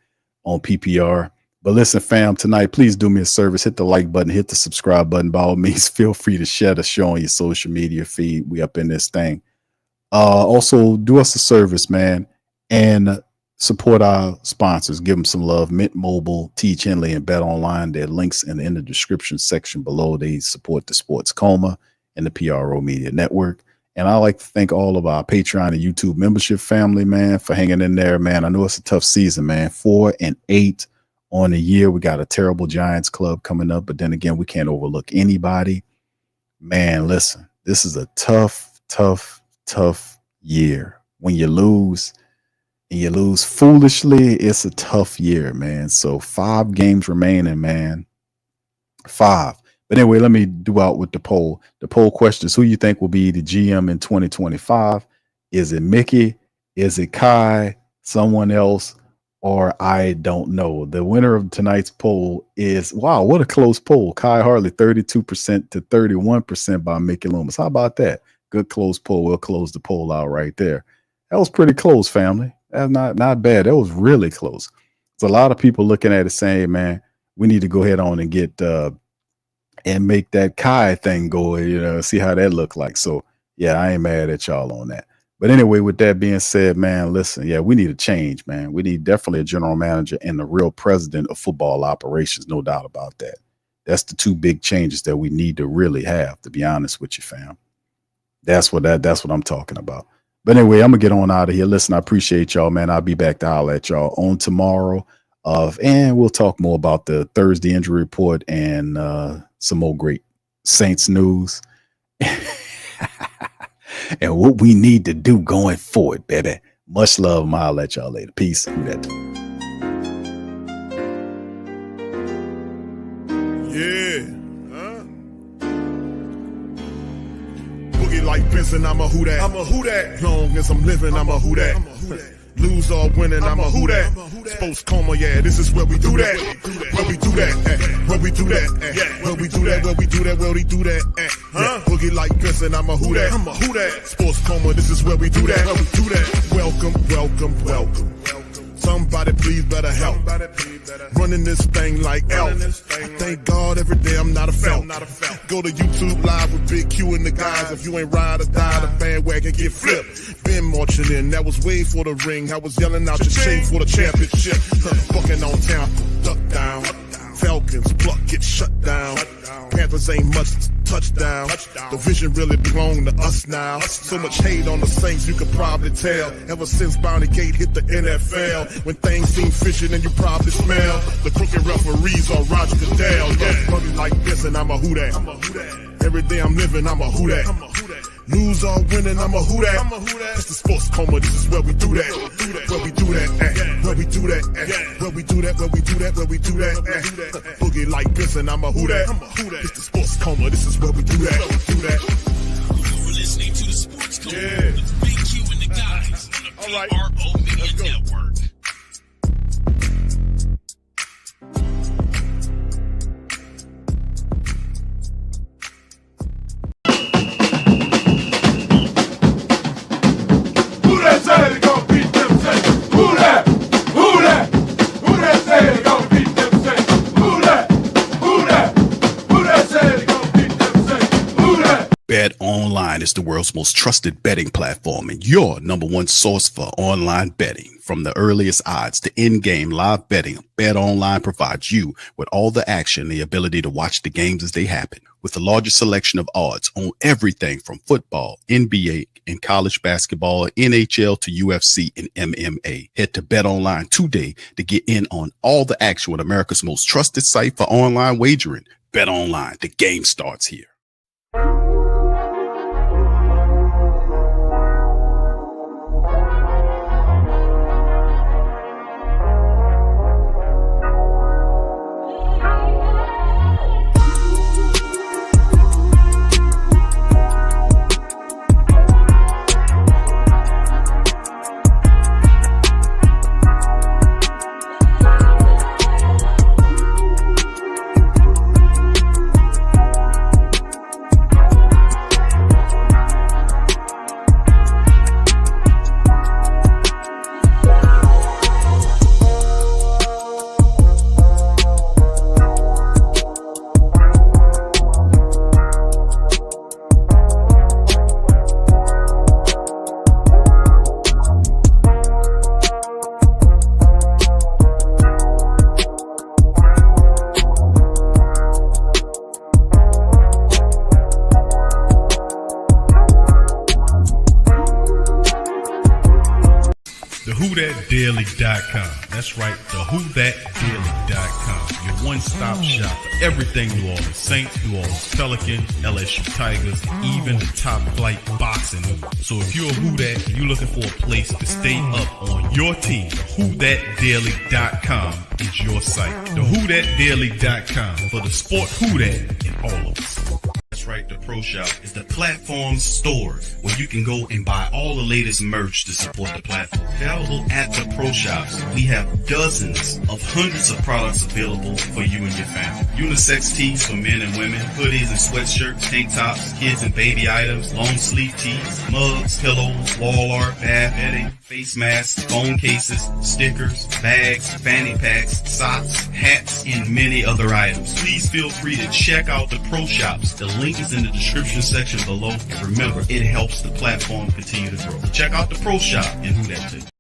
on PPR. But listen, fam, tonight, please do me a service. Hit the like button, hit the subscribe button. By all means, feel free to share the show on your social media feed. We up in this thing. Also, do us a service, man, and support our sponsors. Give them some love. Mint Mobile, Teach Henley, and Bet Online. Their links in the description section below. They support the Sports Coma and the PRO Media Network. And I like to thank all of our Patreon and YouTube membership family, man, for hanging in there, man. I know it's a tough season, man. 4-8 on the year. We got a terrible Giants club coming up, but then again, we can't overlook anybody. Man, listen, this is a tough year. When you lose, and you lose foolishly, it's a tough year, man. So 5 games remaining, man. 5. But anyway, let me do out with the poll. The poll questions: who you think will be the GM in 2025? Is it Mickey? Is it Kai? Someone else? Or I don't know. The winner of tonight's poll is, wow, what a close poll. Kai Harley, 32% to 31% by Mickey Loomis. How about that? Good close poll. We'll close the poll out right there. That was pretty close, family. That's not bad. That was really close. There's a lot of people looking at it saying, man, we need to go ahead on and get and make that Kai thing go, see how that look like. So yeah, I ain't mad at y'all on that. But anyway, with that being said, man, listen, yeah, we need a change, man. We need definitely a general manager and the real president of football operations. No doubt about that. That's the 2 big changes that we need to really have, to be honest with you, fam. That's what I'm talking about. But anyway, I'm gonna get on out of here. Listen, I appreciate y'all, man. I'll be back to holler at y'all on tomorrow. And we'll talk more about the Thursday injury report and some more great Saints news. And what we need to do going forward, baby. Much love. I'll let y'all later. Peace. Yeah. Boogie like Benson, I'm a who that. I'm a who that. Long as I'm living, I'm a who that. Lose or winning, I'm a who that. Sports Coma, yeah, this is where we do that. Where we do that, where we do that, where we do that, where we do that, where we do that. Boogie like Benson, I'm a who that. I'm a who that. Sports Coma, this is where we do that. Where we do that. Welcome, welcome, welcome. Somebody please better help. Running this thing like elf. I thank God every day I'm not a felt. Go to YouTube live with Big Q and the guys. If you ain't ride or die, the bandwagon get flipped. Been marching in, that was way for the ring. I was yelling out your shame for the championship. Bucking on town, duck down. Falcons, pluck, get shut down. Panthers ain't much touchdown. The vision really belong to us now. So much hate on the Saints, you could probably tell. Ever since Bounty Gate hit the NFL, when things seem fishy, then you probably smell the crooked referees on Roger Goodell. Yeah, money like this, and I'm a who that. Every day I'm living, I'm a who that. Lose or winning, I'm a who that. It's the Sports Coma, this is where we do that. Where we do that, where we do that, where we do that, where we do that, where we do that. Boogie like this, and I'm a who that. It's the Sports Coma, this is where we do that. You're listening to the Sports Coma with Big Q and the the guys on the All right. PRO Let's go. Media Network. Who that say they gon' beat them Saints? Who that? Who that? Who that say they gon' beat them Saints? Who that? Who that? Who that say they gon' beat them Saints? Who that? Bet Online is the world's most trusted betting platform and your number one source for online betting. From the earliest odds to in-game live betting, Bet Online provides you with all the action and the ability to watch the games as they happen. With the largest selection of odds on everything from football, NBA, and college basketball, NHL to UFC and MMA. Head to Bet Online today to get in on all the action with America's most trusted site for online wagering. Bet Online, the game starts here. TheWhoThatDaily.com. That's right, TheWhoThatDaily.com. Your one-stop shop for everything New Orleans Saints, New Orleans Pelicans, LSU Tigers, even the top flight boxing. So if you're a Who That and you're looking for a place to stay up on your team, TheWhoThatDaily.com is your site. TheWhoThatDaily.com for the sport Who That in all of us. That's right, the Pro Shop is the platform store where you can go and buy all the latest merch to support the platform. Available at the Pro Shops, we have dozens of hundreds of products available for you and your family. Unisex tees for men and women, hoodies and sweatshirts, tank tops, kids and baby items, long sleeve tees, mugs, pillows, wall art, bath bedding, face masks, phone cases, stickers, bags, fanny packs, socks, hats, and many other items. Please feel free to check out the Pro Shops. The link is in the description section below. And remember, it helps the platform continue to grow. Check out the Pro Shop and Who That too.